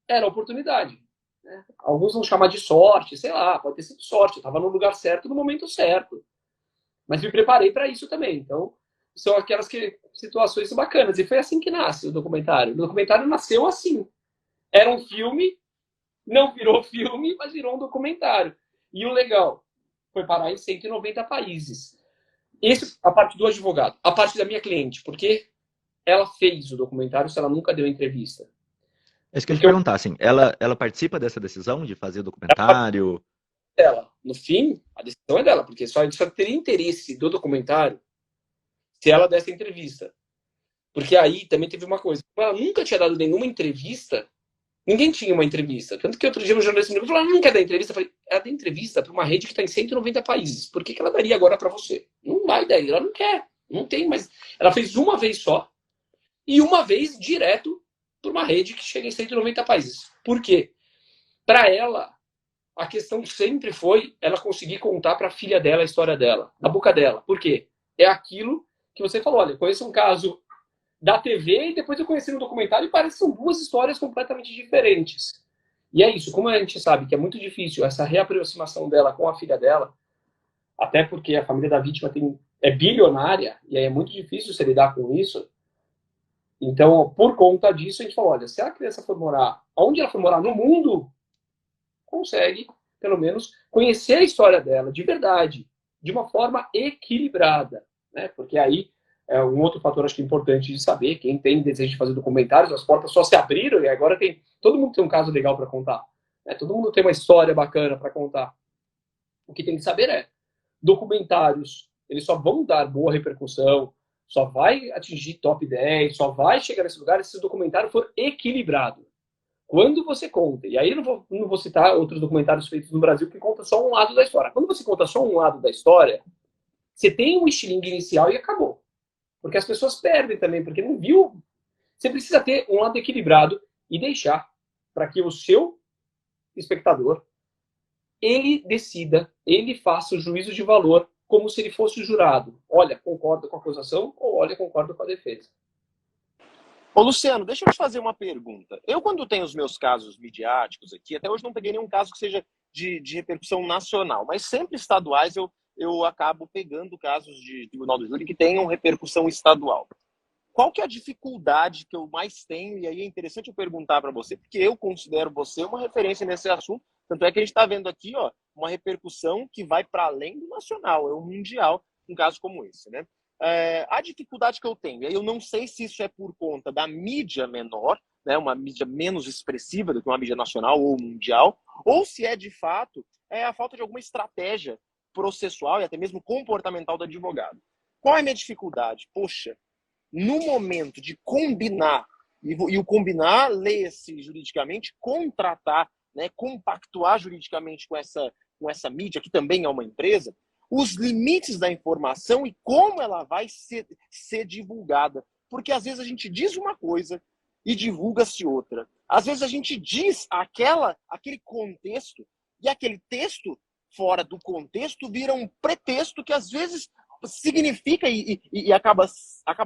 Era a oportunidade. Né? Alguns vão chamar de sorte, sei lá, pode ter sido sorte. Eu estava no lugar certo, no momento certo. Mas me preparei para isso também. Então, são aquelas situações bacanas. E foi assim que nasce o documentário. O documentário nasceu assim. Era um filme, não virou filme, mas virou um documentário. E o legal, foi parar em 190 países. Esse, a parte do advogado. A parte da minha cliente, porque ela fez o documentário se ela nunca deu entrevista. É isso que eu ia te perguntar, assim, ela participa dessa decisão de fazer o documentário? Dela. No fim, a decisão é dela, porque só teria interesse do documentário se ela desse entrevista. Porque aí também teve uma coisa. Ela nunca tinha dado nenhuma entrevista. Ninguém tinha uma entrevista. Tanto que outro dia um jornalista me falou, ela não quer dar entrevista. Eu falei, ela dá entrevista para uma rede que está em 190 países. Por que ela daria agora para você? Não vai daí, ela não quer. Não tem, mas ela fez uma vez só e uma vez direto para uma rede que chega em 190 países. Por quê? Para ela, a questão sempre foi ela conseguir contar para a filha dela a história dela, na boca dela. Por quê? É aquilo que você falou, olha, eu conheço um caso da TV e depois eu conheci no documentário e parece que são duas histórias completamente diferentes. E é isso, como a gente sabe que é muito difícil essa reaproximação dela com a filha dela, até porque a família da vítima é bilionária e aí é muito difícil se lidar com isso. Então, por conta disso, a gente falou, olha, se a criança for morar, onde ela for morar no mundo, consegue, pelo menos, conhecer a história dela de verdade, de uma forma equilibrada, né? Porque aí é um outro fator, acho que importante de saber, quem tem desejo de fazer documentários, as portas só se abriram e agora todo mundo tem um caso legal para contar, né? Todo mundo tem uma história bacana para contar. O que tem que saber é, documentários, eles só vão dar boa repercussão, só vai atingir top 10, só vai chegar nesse lugar se o documentário for equilibrado. Quando você conta, e aí eu não vou citar outros documentários feitos no Brasil que conta só um lado da história. Quando você conta só um lado da história, você tem um estilingue inicial e acabou. Porque as pessoas perdem também, porque não viu. Você precisa ter um lado equilibrado e deixar para que o seu espectador, ele decida, ele faça o juízo de valor como se ele fosse o jurado. Olha, concordo com a acusação ou olha, concordo com a defesa. Ô, Luciano, deixa eu te fazer uma pergunta. Eu, quando tenho os meus casos midiáticos aqui, até hoje não peguei nenhum caso que seja de repercussão nacional, mas sempre estaduais eu acabo pegando casos de tribunal do júri que tenham repercussão estadual. Qual que é a dificuldade que eu mais tenho? E aí é interessante eu perguntar para você, porque eu considero você uma referência nesse assunto. Tanto é que a gente está vendo aqui uma repercussão que vai para além do nacional, é um mundial, um caso como esse, né? A dificuldade que eu tenho, eu não sei se isso é por conta da mídia menor, né, uma mídia menos expressiva do que uma mídia nacional ou mundial, ou se é de fato a falta de alguma estratégia processual e até mesmo comportamental do advogado. Qual é a minha dificuldade? Poxa, no momento de combinar, e o combinar, leia-se juridicamente, contratar, né, compactuar juridicamente com essa mídia, que também é uma empresa, os limites da informação e como ela vai ser divulgada. Porque às vezes a gente diz uma coisa e divulga-se outra. Às vezes a gente diz aquele contexto e aquele texto fora do contexto vira um pretexto que às vezes significa e acaba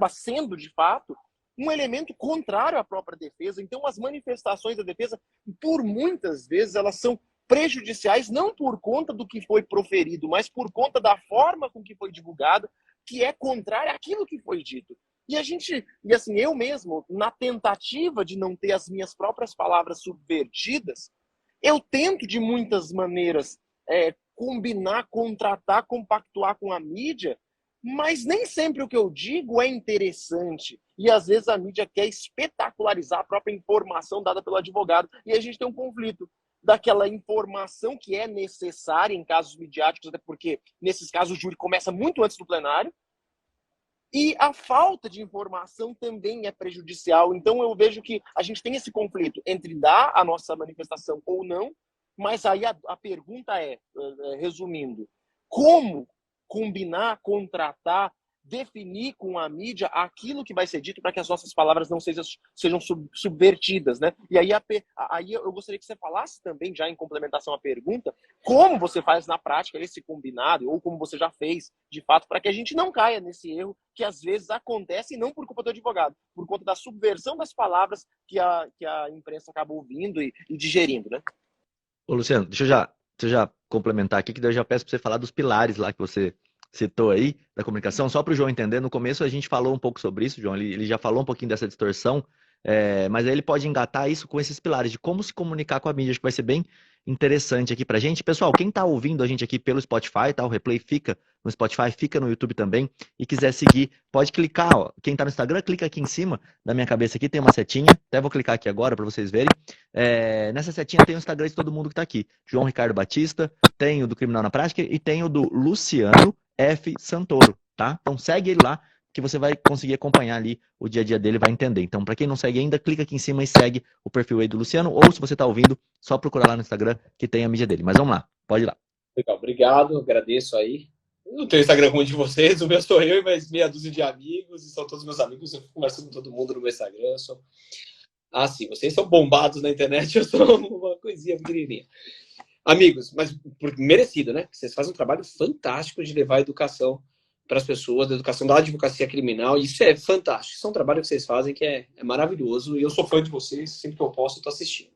sendo, de fato, um elemento contrário à própria defesa. Então, as manifestações da defesa, por muitas vezes, elas são prejudiciais não por conta do que foi proferido, mas por conta da forma com que foi divulgado, que é contrária àquilo que foi dito. E assim, eu mesmo, na tentativa de não ter as minhas próprias palavras subvertidas, eu tento de muitas maneiras combinar, contratar, compactuar com a mídia, mas nem sempre o que eu digo é interessante. E às vezes a mídia quer espetacularizar a própria informação dada pelo advogado. E a gente tem um conflito daquela informação que é necessária em casos midiáticos, até porque nesses casos o júri começa muito antes do plenário, e a falta de informação também é prejudicial. Então eu vejo que a gente tem esse conflito entre dar a nossa manifestação ou não, mas aí a pergunta resumindo, como combinar, contratar, definir com a mídia aquilo que vai ser dito para que as nossas palavras não sejam subvertidas, né? E aí eu gostaria que você falasse também, já em complementação à pergunta, como você faz na prática esse combinado, ou como você já fez, de fato, para que a gente não caia nesse erro que às vezes acontece, e não por culpa do advogado, por conta da subversão das palavras que a imprensa acaba ouvindo e digerindo, né? Ô, Luciano, deixa eu já complementar aqui, que daí eu já peço para você falar dos pilares lá que você citou aí, da comunicação, só para o João entender. No começo a gente falou um pouco sobre isso, João, ele já falou um pouquinho dessa distorção, mas aí ele pode engatar isso com esses pilares de como se comunicar com a mídia. Acho que vai ser bem interessante aqui pra gente. Pessoal, quem tá ouvindo a gente aqui pelo Spotify, tá? O replay fica no Spotify, fica no YouTube também, e quiser seguir, pode clicar, ó. Quem tá no Instagram, clica aqui em cima da minha cabeça aqui, tem uma setinha, até vou clicar aqui agora para vocês verem. Nessa setinha tem o Instagram de todo mundo que tá aqui. João Ricardo Batista, tem o do Criminal na Prática e tem o do Luciano F. Santoro, tá? Então segue ele lá, que você vai conseguir acompanhar ali o dia a dia dele, vai entender. Então, para quem não segue ainda, clica aqui em cima e segue o perfil aí do Luciano, ou se você tá ouvindo, só procurar lá no Instagram que tem a mídia dele. Mas vamos lá, pode ir lá. Legal, obrigado, agradeço aí. Eu não tenho Instagram como o de vocês, o meu sou eu e mais meia dúzia de amigos, e são todos meus amigos, eu converso com todo mundo no meu Instagram. Sim, vocês são bombados na internet, eu sou uma coisinha pequenininha. Amigos, mas merecido, né? Vocês fazem um trabalho fantástico de levar a educação para as pessoas, a educação da advocacia criminal, e isso é fantástico. Isso é um trabalho que vocês fazem que é maravilhoso, e eu sou fã de vocês, sempre que eu posso, eu tô assistindo.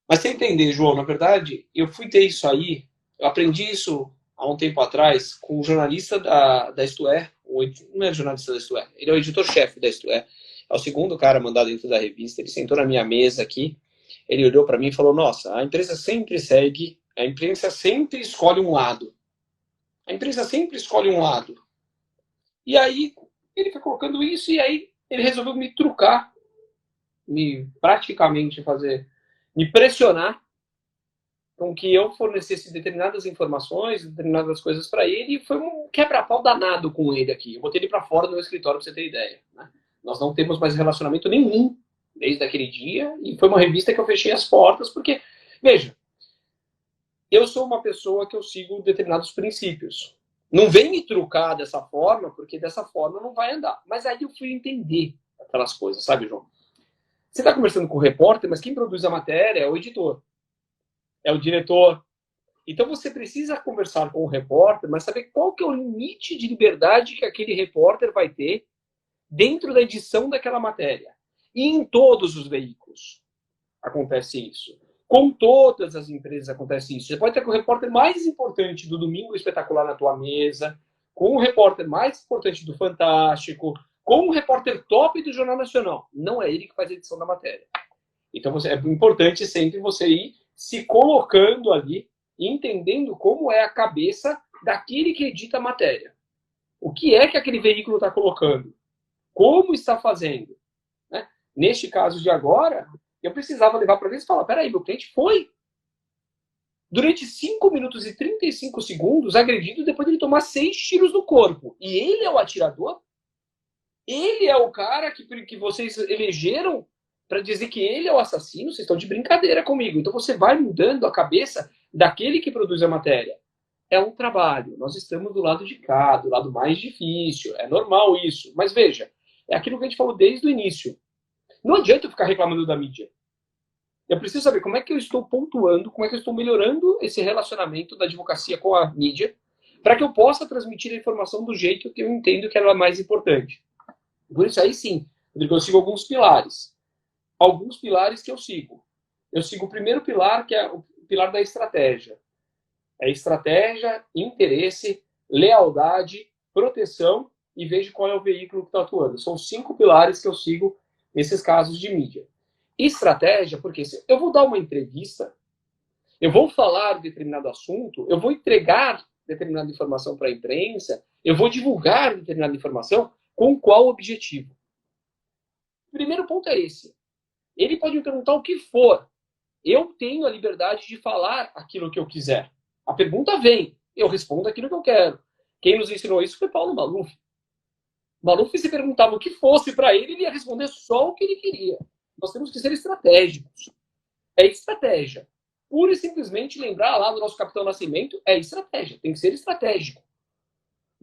Mas você entender, João, na verdade, eu fui ter isso aí, eu aprendi isso há um tempo atrás com o jornalista da Isto É, não é jornalista da Isto É, ele é o editor-chefe da Isto É o segundo cara mandado dentro da revista, ele sentou na minha mesa aqui, ele olhou para mim e falou, nossa, a imprensa sempre escolhe um lado. A imprensa sempre escolhe um lado. E aí, ele foi colocando isso, e aí ele resolveu me trucar, praticamente me pressionar com que eu fornecesse determinadas informações, determinadas coisas para ele, e foi um quebra-pau danado com ele aqui. Eu botei ele para fora do meu escritório, para você ter ideia, né? Nós não temos mais relacionamento nenhum desde aquele dia, e foi uma revista que eu fechei as portas, porque, veja, eu sou uma pessoa que eu sigo determinados princípios. Não vem me trucar dessa forma, porque dessa forma não vai andar. Mas aí eu fui entender aquelas coisas, sabe, João? Você está conversando com o repórter, mas quem produz a matéria é o editor, é o diretor. Então você precisa conversar com o repórter, mas saber qual que é o limite de liberdade que aquele repórter vai ter dentro da edição daquela matéria. E em todos os veículos acontece isso. Com todas as empresas acontece isso. Você pode ter com o repórter mais importante do Domingo Espetacular na tua mesa, com o repórter mais importante do Fantástico, com o repórter top do Jornal Nacional. Não é ele que faz a edição da matéria. Então é importante sempre você ir se colocando ali, entendendo como é a cabeça daquele que edita a matéria. O que é que aquele veículo está colocando? Como está fazendo? Né? Neste caso de agora, eu precisava levar para eles e falar, peraí, meu cliente foi durante 5 minutos e 35 segundos agredido depois de ele tomar 6 tiros no corpo. E ele é o atirador? Ele é o cara que vocês elegeram para dizer que ele é o assassino? Vocês estão de brincadeira comigo. Então você vai mudando a cabeça daquele que produz a matéria. É um trabalho. Nós estamos do lado de cá, do lado mais difícil. É normal isso. Mas veja, é aquilo que a gente falou desde o início. Não adianta eu ficar reclamando da mídia. Eu preciso saber como é que eu estou pontuando, como é que eu estou melhorando esse relacionamento da advocacia com a mídia, para que eu possa transmitir a informação do jeito que eu entendo que ela é mais importante. Por isso aí sim, eu sigo alguns pilares. Alguns pilares que eu sigo. Eu sigo o primeiro pilar, que é o pilar da estratégia. É estratégia, interesse, lealdade, proteção e vejo qual é o veículo que está atuando. São 5 pilares que eu sigo nesses casos de mídia. Estratégia, porque se eu vou dar uma entrevista, eu vou falar de determinado assunto, eu vou entregar determinada informação para a imprensa, eu vou divulgar determinada informação, com qual objetivo? O primeiro ponto é esse. Ele pode me perguntar o que for. Eu tenho a liberdade de falar aquilo que eu quiser. A pergunta vem, eu respondo aquilo que eu quero. Quem nos ensinou isso foi Paulo Maluf. Maluf, se perguntava o que fosse para ele, ele ia responder só o que ele queria. Nós temos que ser estratégicos. É estratégia. Pura e simplesmente lembrar lá do nosso Capitão Nascimento, é estratégia. Tem que ser estratégico.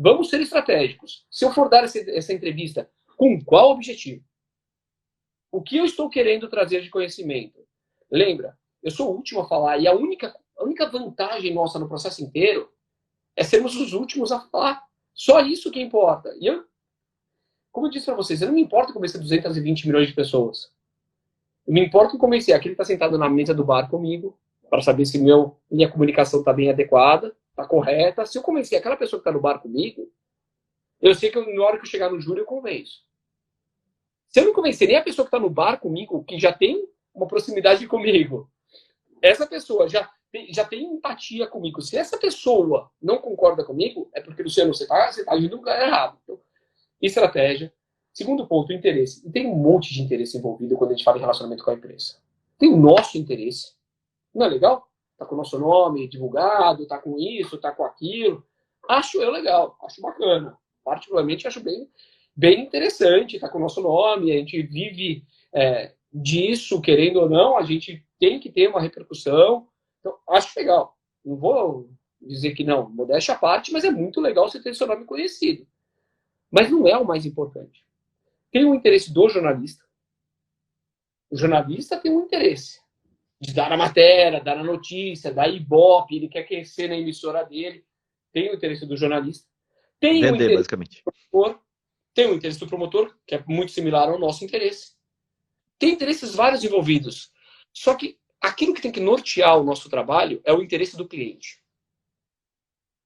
Vamos ser estratégicos. Se eu for dar essa entrevista, com qual objetivo? O que eu estou querendo trazer de conhecimento? Lembra, eu sou o último a falar, e a única vantagem nossa no processo inteiro é sermos os últimos a falar. Só isso que importa. E eu, como eu disse para vocês, eu não me importo em convencer 220 milhões de pessoas. Eu me importo em convencer aquele que está sentado na mesa do bar comigo, para saber se minha comunicação está bem adequada, está correta. Se eu convencer aquela pessoa que está no bar comigo, eu sei que na hora que eu chegar no júri eu convenço. Se eu não convencer nem a pessoa que está no bar comigo, que já tem uma proximidade comigo, essa pessoa já tem empatia comigo. Se essa pessoa não concorda comigo, é porque, Luciano, você está agindo no lugar errado. Então, estratégia. Segundo ponto, interesse. E tem um monte de interesse envolvido quando a gente fala em relacionamento com a empresa. Tem o nosso interesse. Não é legal? Tá com o nosso nome divulgado, tá com isso, tá com aquilo. Acho eu legal, acho bacana. Particularmente acho bem interessante, tá com o nosso nome, a gente vive disso, querendo ou não, a gente tem que ter uma repercussão. Então, acho legal. Não vou dizer que não, modéstia à parte, mas é muito legal você ter seu nome conhecido. Mas não é o mais importante. Tem o interesse do jornalista. O jornalista tem um interesse de dar a matéria, dar a notícia, dar ibope, ele quer crescer na emissora dele. Tem o interesse do jornalista. Tem Vender, o interesse basicamente. do promotor. Tem o interesse do promotor, que é muito similar ao nosso interesse. Tem interesses vários envolvidos. Só que aquilo que tem que nortear o nosso trabalho é o interesse do cliente.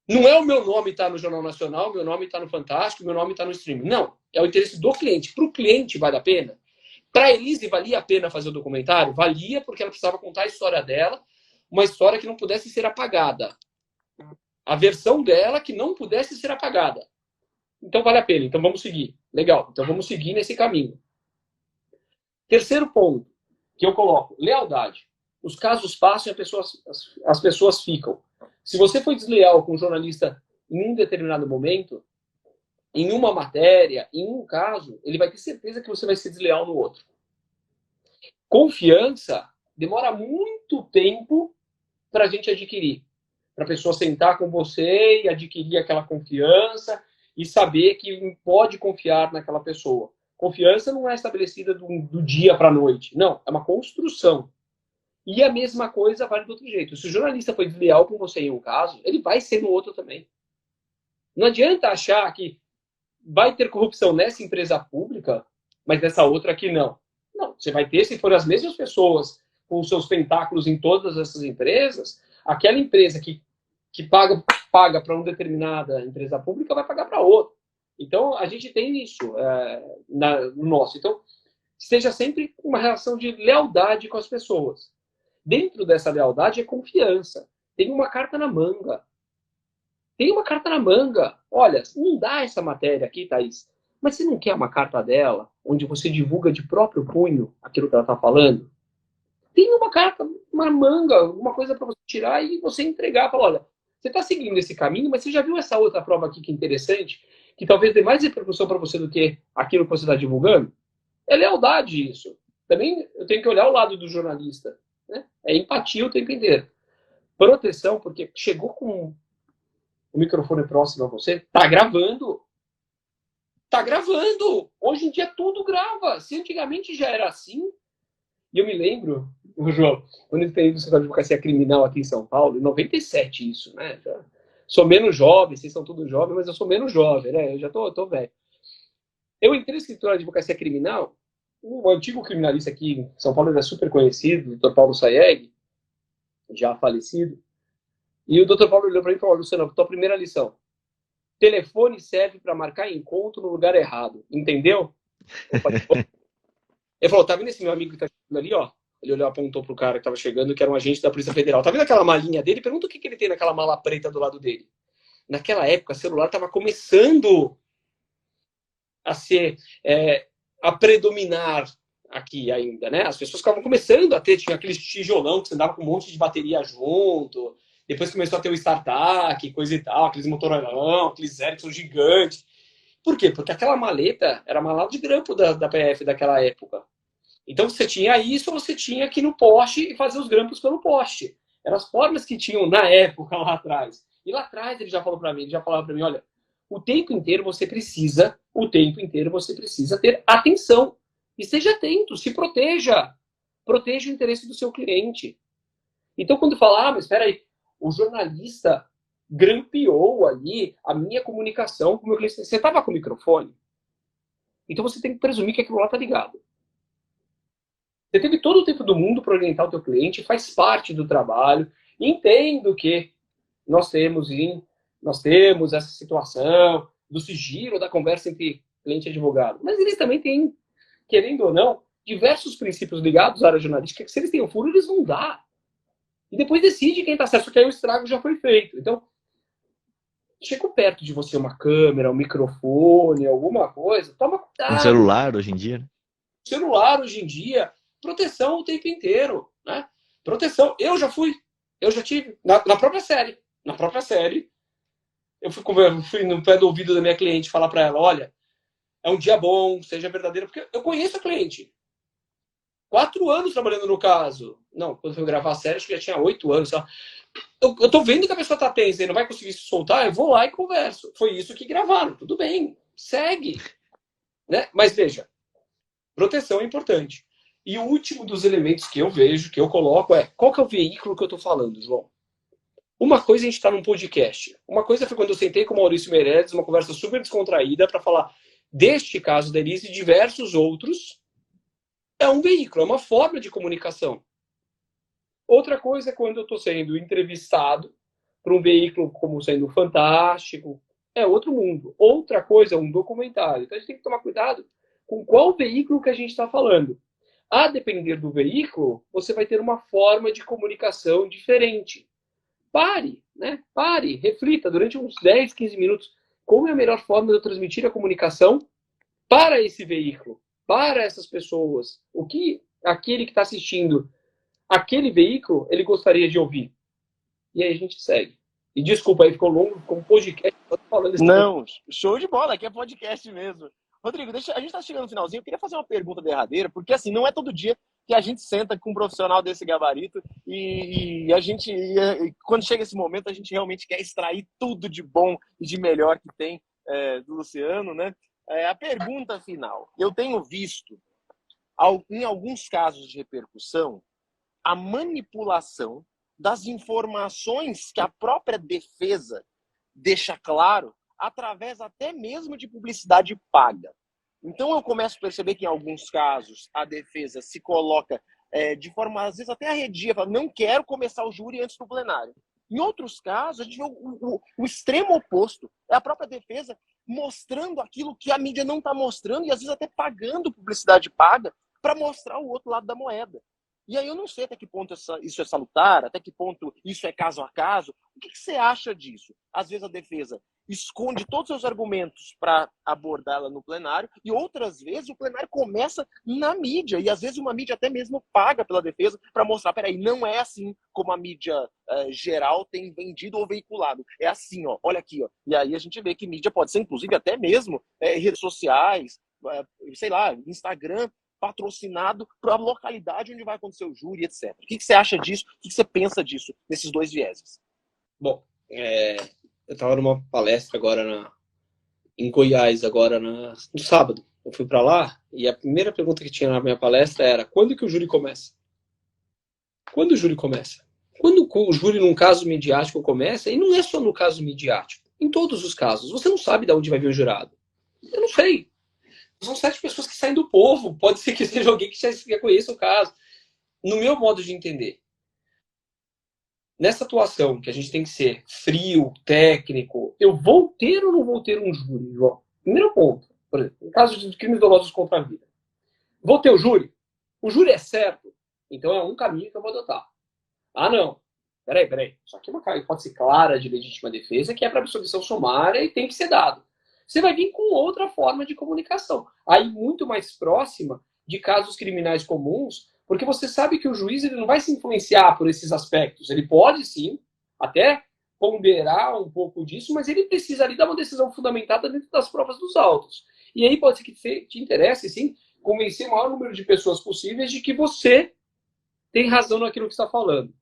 Não é o meu nome estar no Jornal Nacional, o meu nome está no Fantástico, o meu nome está no streaming. Não. É o interesse do cliente. Para o cliente vale a pena. Para a Elise valia a pena fazer o documentário? Valia, porque ela precisava contar a história dela, uma história que não pudesse ser apagada. A versão dela que não pudesse ser apagada. Então vale a pena. Então vamos seguir. Legal. Então vamos seguir nesse caminho. Terceiro ponto que eu coloco. Lealdade. Os casos passam e as pessoas ficam. Se você foi desleal com um jornalista em um determinado momento, em uma matéria, em um caso, ele vai ter certeza que você vai ser desleal no outro. Confiança demora muito tempo para a gente adquirir. Para a pessoa sentar com você e adquirir aquela confiança e saber que pode confiar naquela pessoa. Confiança não é estabelecida do dia para a noite. Não, é uma construção. E a mesma coisa vale do outro jeito. Se o jornalista foi desleal com você em um caso, ele vai ser no outro também. Não adianta achar que vai ter corrupção nessa empresa pública, mas nessa outra aqui não. Não, você vai ter, se for as mesmas pessoas com os seus tentáculos em todas essas empresas, aquela empresa que paga para uma determinada empresa pública vai pagar para outra. Então, a gente tem isso no nosso. Então, seja sempre uma relação de lealdade com as pessoas. Dentro dessa lealdade é confiança. Tem uma carta na manga. Tem uma carta na manga. Olha, não dá essa matéria aqui, Thaís, mas você não quer uma carta dela, onde você divulga de próprio punho aquilo que ela está falando? Tem uma carta, uma manga, alguma coisa para você tirar e você entregar. Falar, olha, você está seguindo esse caminho, mas você já viu essa outra prova aqui que é interessante, que talvez dê mais repercussão para você do que aquilo que você está divulgando? É lealdade isso. Também eu tenho que olhar o lado do jornalista. Né? É empatia o tempo inteiro. Proteção, porque chegou com o microfone próximo a você, tá gravando. Tá gravando. Hoje em dia tudo grava. Se antigamente já era assim, e eu me lembro, João, quando eu entrei no escritório de advocacia criminal aqui em São Paulo, em 97 isso, né? Já sou menos jovem, vocês são todos jovens, mas eu sou menos jovem, né? Eu já tô velho. Eu entrei no escritório de advocacia criminal, o antigo criminalista aqui em São Paulo era super conhecido, o Dr. Paulo Sayeg, já falecido, e o Dr. Paulo olhou para mim e falou, Luciano, tua primeira lição, telefone serve para marcar encontro no lugar errado, entendeu? Ele falou, tá vendo esse meu amigo que tá chegando ali, ó? Ele olhou, apontou pro cara que tava chegando, que era um agente da Polícia Federal. Tá vendo aquela malinha dele? Pergunta o que ele tem naquela mala preta do lado dele. Naquela época, o celular tava começando a ser, a predominar aqui ainda, né? As pessoas estavam começando a ter, tinha aqueles tijolão que você andava com um monte de bateria junto, depois começou a ter o StarTAC, coisa e tal, aqueles Motorolão, aqueles Ericsson gigantes. Por quê? Porque aquela maleta era a maleta de grampo da PF daquela época. Então você tinha isso, ou você tinha que ir no poste e fazer os grampos pelo poste. Eram as formas que tinham na época lá atrás. E lá atrás ele já falou para mim, olha, o tempo inteiro você precisa ter atenção. E seja atento, se proteja. Proteja o interesse do seu cliente. Então, quando fala, mas espera aí, o jornalista grampeou ali a minha comunicação com o meu cliente. Você estava com o microfone? Então você tem que presumir que aquilo lá está ligado. Você teve todo o tempo do mundo para orientar o teu cliente, faz parte do trabalho. Entendo que nós temos essa situação do sigilo da conversa entre cliente e advogado. Mas eles também têm, querendo ou não, diversos princípios ligados à área jornalística que, se eles têm um furo, eles vão dar. E depois decide quem está certo, porque aí o estrago já foi feito. Então, chega perto de você uma câmera, um microfone, alguma coisa, toma cuidado. Um celular hoje em dia, né? Celular hoje em dia, proteção o tempo inteiro, né? Proteção. Eu já tive, na própria série. Na própria série, eu fui no pé do ouvido da minha cliente falar para ela, olha, é um dia bom, seja verdadeiro, porque eu conheço a cliente. 4 anos trabalhando no caso. Não, quando eu fui gravar a série, acho que já tinha 8 anos. Eu tô vendo que a pessoa tá tensa e não vai conseguir se soltar, eu vou lá e converso. Foi isso que gravaram. Tudo bem, segue. Né? Mas veja, proteção é importante. E o último dos elementos que eu vejo, que eu coloco, é qual que é o veículo que eu tô falando, João? Uma coisa a gente tá num podcast. Uma coisa foi quando eu sentei com o Maurício Meirelles, uma conversa super descontraída, para falar deste caso da Elise e diversos outros. É um veículo, é uma forma de comunicação. Outra coisa é quando eu estou sendo entrevistado por um veículo como sendo Fantástico. É outro mundo. Outra coisa é um documentário. Então a gente tem que tomar cuidado com qual veículo que a gente está falando. A depender do veículo, você vai ter uma forma de comunicação diferente. Pare, né? Pare, reflita durante uns 10, 15 minutos. Como é a melhor forma de eu transmitir a comunicação para esse veículo? Para essas pessoas, o que aquele que está assistindo aquele veículo, ele gostaria de ouvir. E aí a gente segue. E desculpa, aí ficou longo, ficou um podcast falando isso. Não, show de bola, aqui é podcast mesmo. Rodrigo, a gente está chegando no finalzinho, eu queria fazer uma pergunta derradeira, porque assim, não é todo dia que a gente senta com um profissional desse gabarito e a gente, quando chega esse momento, a gente realmente quer extrair tudo de bom e de melhor que tem do Luciano, né? A pergunta final. Eu tenho visto, em alguns casos de repercussão, a manipulação das informações que a própria defesa deixa claro, através até mesmo de publicidade paga. Então eu começo a perceber que em alguns casos a defesa se coloca de forma, às vezes até arredia, fala, não quero começar o júri antes do plenário. Em outros casos, a gente vê o extremo oposto. É a própria defesa mostrando aquilo que a mídia não está mostrando e às vezes até pagando publicidade paga para mostrar o outro lado da moeda. E aí eu não sei até que ponto isso é salutar, até que ponto isso é caso a caso. O que você acha disso? Às vezes a defesa esconde todos os seus argumentos para abordá-la no plenário e outras vezes o plenário começa na mídia e às vezes uma mídia até mesmo paga pela defesa para mostrar, peraí, não é assim como a mídia geral tem vendido ou veiculado. É assim, ó, olha aqui, ó. E aí a gente vê que mídia pode ser inclusive até mesmo redes sociais, sei lá, Instagram, patrocinado para a localidade onde vai acontecer o júri, etc. O que você acha disso? O que você pensa disso, nesses dois vieses? Bom, eu estava numa palestra agora em Goiás, agora no sábado. Eu fui para lá e a primeira pergunta que tinha na minha palestra era: quando que o júri começa? Quando o júri começa? Quando o júri num caso midiático começa, e não é só no caso midiático, em todos os casos, você não sabe de onde vai vir o jurado. Eu não sei. São 7 pessoas que saem do povo. Pode ser que seja alguém que já conheça o caso. No meu modo de entender, nessa atuação que a gente tem que ser frio, técnico, eu vou ter ou não vou ter um júri, João? Primeiro ponto, por exemplo, no caso de crimes dolosos contra a vida. Vou ter o júri? O júri é certo? Então é um caminho que eu vou adotar. Ah, não. Peraí. Só que é uma hipótese clara de legítima defesa que é para absolvição sumária e tem que ser dado. Você vai vir com outra forma de comunicação. Aí muito mais próxima de casos criminais comuns, porque você sabe que o juiz ele não vai se influenciar por esses aspectos. Ele pode, sim, até ponderar um pouco disso, mas ele precisa ali dar uma decisão fundamentada dentro das provas dos autos. E aí pode ser que te interesse, sim, convencer o maior número de pessoas possíveis de que você tem razão naquilo que está falando.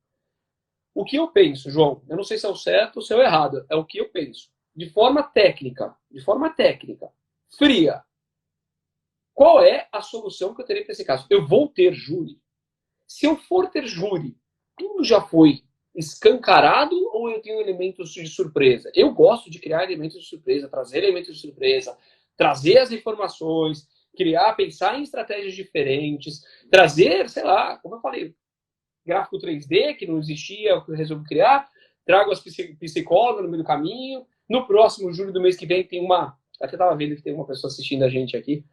O que eu penso, João, eu não sei se é o certo ou se é o errado, é o que eu penso. de forma técnica, fria, qual é a solução que eu terei para esse caso? Eu vou ter júri? Se eu for ter júri, tudo já foi escancarado ou eu tenho elementos de surpresa? Eu gosto de criar elementos de surpresa, trazer elementos de surpresa, trazer as informações, pensar em estratégias diferentes, trazer, sei lá, como eu falei, gráfico 3D que não existia, que eu resolvi criar, trago as psicólogas no meio do caminho. No próximo júri do mês que vem tem uma... Até estava vendo que tem uma pessoa assistindo a gente aqui.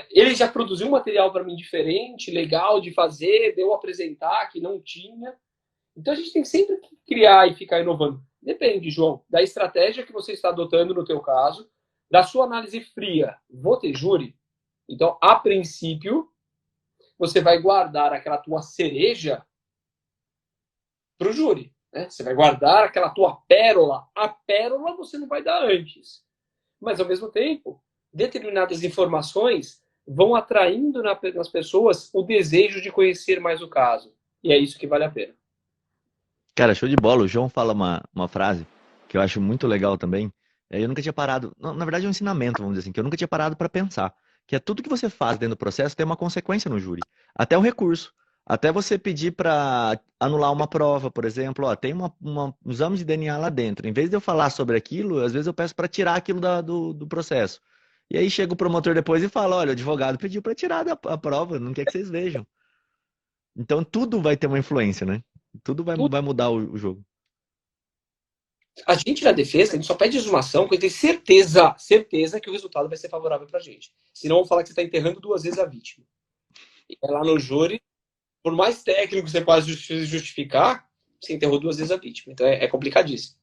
Ele já produziu um material para mim diferente, legal de fazer, de eu apresentar, que não tinha. Então a gente tem sempre que criar e ficar inovando. Depende, João, da estratégia que você está adotando no teu caso, da sua análise fria. Vou ter júri? Então, a princípio, você vai guardar aquela tua cereja para o júri. Né? Você vai guardar aquela tua pérola. A pérola você não vai dar antes. Mas, ao mesmo tempo, determinadas informações vão atraindo nas pessoas o desejo de conhecer mais o caso. E é isso que vale a pena. Cara, show de bola. O João fala uma frase que eu acho muito legal também. Eu nunca tinha parado. Na verdade, é um ensinamento, vamos dizer assim, que eu nunca tinha parado para pensar. Que é tudo que você faz dentro do processo tem uma consequência no júri. Até o recurso. Até você pedir para anular uma prova, por exemplo. Ó, tem um exame de DNA lá dentro. Em vez de eu falar sobre aquilo, às vezes eu peço para tirar aquilo do processo. E aí chega o promotor depois e fala: olha, o advogado pediu para tirar a prova, não quer que vocês vejam. Então tudo vai ter uma influência, né? Tudo vai mudar o jogo. A gente na defesa, a gente só pede exumação quando tem certeza que o resultado vai ser favorável pra gente. Senão vão falar que você está enterrando 2 vezes a vítima. E lá no júri, por mais técnico que você possa justificar, você enterrou 2 vezes a vítima. Então é complicadíssimo.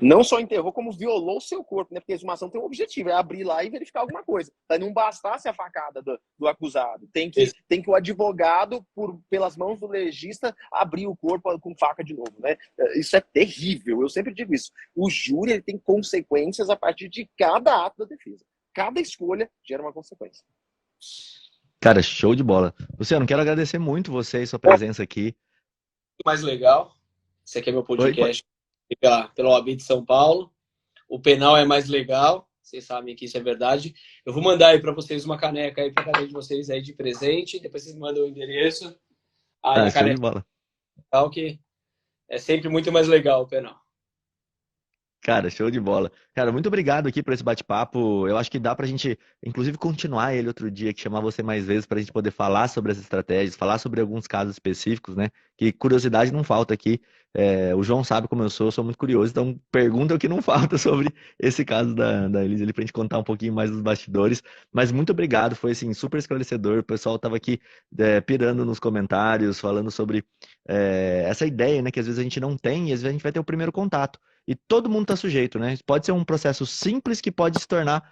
Não só enterrou, como violou o seu corpo, né? Porque a exumação tem um objetivo, é abrir lá e verificar alguma coisa. Não bastasse a facada do acusado. Tem que o advogado, pelas mãos do legista, abrir o corpo com faca de novo, né? Isso é terrível, eu sempre digo isso. O júri ele tem consequências a partir de cada ato da defesa. Cada escolha gera uma consequência. Cara, show de bola. Luciano, quero agradecer muito você e sua presença aqui. Mais legal, esse aqui é meu podcast pela OAB de São Paulo. O penal é mais legal, vocês sabem que isso é verdade. Eu vou mandar aí para vocês uma caneca aí para cada um de vocês aí de presente, depois vocês mandam o endereço. Aí a show caneca de bola. que é sempre muito mais legal o penal. Cara, show de bola. Cara, muito obrigado aqui por esse bate-papo. Eu acho que dá pra gente, inclusive, continuar ele outro dia, que chamar você mais vezes pra gente poder falar sobre essas estratégias, falar sobre alguns casos específicos, né? Que curiosidade não falta aqui. O João sabe como eu sou muito curioso, então pergunta o que não falta sobre esse caso da Elise ali pra gente contar um pouquinho mais dos bastidores. Mas muito obrigado, foi assim, super esclarecedor. O pessoal tava aqui pirando nos comentários, falando sobre essa ideia, né? Que às vezes a gente não tem e às vezes a gente vai ter o primeiro contato. E todo mundo está sujeito, né? Pode ser um processo simples que pode se tornar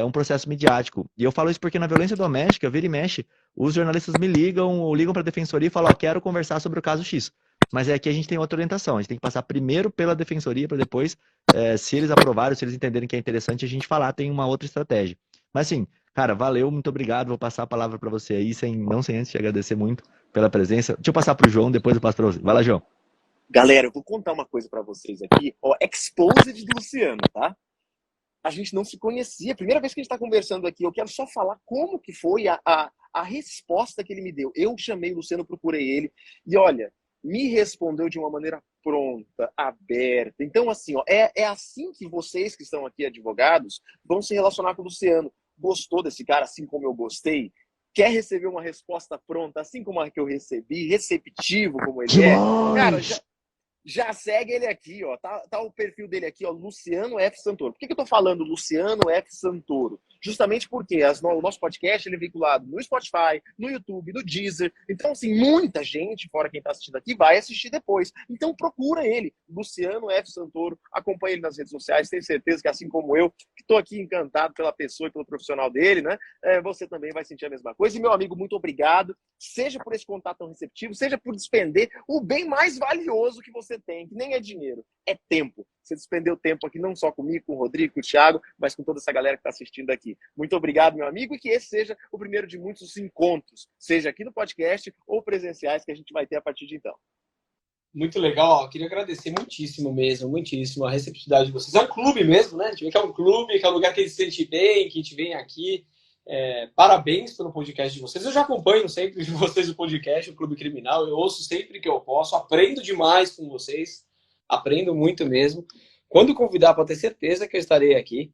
um processo midiático. E eu falo isso porque na violência doméstica, vira e mexe, os jornalistas me ligam ou ligam para a defensoria e falam: ó, quero conversar sobre o caso X. Mas aqui a gente tem outra orientação. A gente tem que passar primeiro pela defensoria para depois, se eles aprovarem, se eles entenderem que é interessante, a gente falar, tem uma outra estratégia. Mas assim, cara, valeu, muito obrigado. Vou passar a palavra para você aí, não sem antes te agradecer muito pela presença. Deixa eu passar para o João, depois eu passo para você. Vai lá, João. Galera, eu vou contar uma coisa pra vocês aqui. Ó, exposed do Luciano, tá? A gente não se conhecia. Primeira vez que a gente tá conversando aqui, eu quero só falar como que foi a resposta que ele me deu. Eu chamei o Luciano, procurei ele. E olha, me respondeu de uma maneira pronta, aberta. Então, assim, ó, é assim que vocês que estão aqui, advogados, vão se relacionar com o Luciano. Gostou desse cara, assim como eu gostei? Quer receber uma resposta pronta, assim como a que eu recebi, receptivo como ele é? Cara, já segue ele aqui, ó. Tá o perfil dele aqui, ó, Luciano F. Santoro. Por que eu tô falando Luciano F. Santoro? Justamente porque o nosso podcast ele é vinculado no Spotify, no YouTube, no Deezer. Então, assim, muita gente, fora quem tá assistindo aqui, vai assistir depois. Então, procura ele, Luciano F. Santoro. Acompanha ele nas redes sociais. Tenho certeza que, assim como eu, que tô aqui encantado pela pessoa e pelo profissional dele, né? Você também vai sentir a mesma coisa. E, meu amigo, muito obrigado. Seja por esse contato tão receptivo, seja por despender o bem mais valioso que você tem, que nem é dinheiro, é tempo. Você despendeu tempo aqui não só comigo, com o Rodrigo, com o Thiago, mas com toda essa galera que está assistindo aqui. Muito obrigado, meu amigo, e que esse seja o primeiro de muitos encontros, seja aqui no podcast ou presenciais que a gente vai ter a partir de então. Muito legal. Queria agradecer muitíssimo mesmo, muitíssimo a receptividade de vocês. É um clube mesmo, né? A gente vê que é um clube, que é um lugar que a gente se sente bem, que a gente vem aqui. Parabéns pelo podcast de vocês. Eu já acompanho sempre de vocês o podcast, o Clube Criminal. Eu ouço sempre que eu posso. Aprendo demais com vocês. Aprendo muito mesmo. Quando convidar, para ter certeza que eu estarei aqui.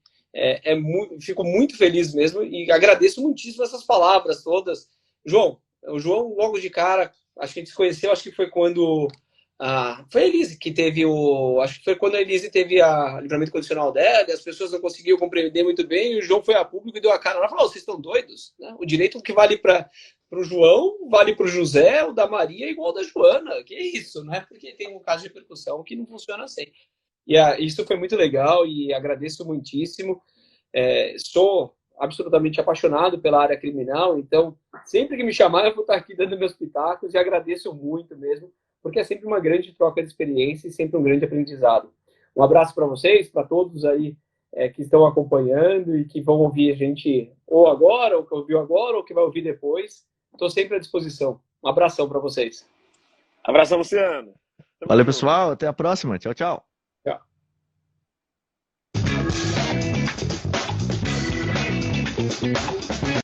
Fico muito feliz mesmo e agradeço muitíssimo essas palavras todas. João, o João, logo de cara, acho que a gente se conheceu, acho que foi quando... foi a Elise que teve acho que foi quando a Elise teve a livramento condicional dela, e as pessoas não conseguiam compreender muito bem, e o João foi a público e deu a cara. Ela falou: vocês estão doidos? Né? O direito que vale para o João, vale para o José, o da Maria é igual ao da Joana. Que isso, né? Porque tem um caso de repercussão que não funciona assim. E isso foi muito legal e agradeço muitíssimo. Sou absolutamente apaixonado pela área criminal, então sempre que me chamar eu vou estar aqui dando meus pitacos e agradeço muito mesmo, porque é sempre uma grande troca de experiência e sempre um grande aprendizado. Um abraço para vocês, para todos aí que estão acompanhando e que vão ouvir a gente ou agora, ou que ouviu agora, ou que vai ouvir depois. Estou sempre à disposição. Um abração para vocês. Abração, Luciano. Valeu, pessoal. Até a próxima. Tchau, tchau. Tchau.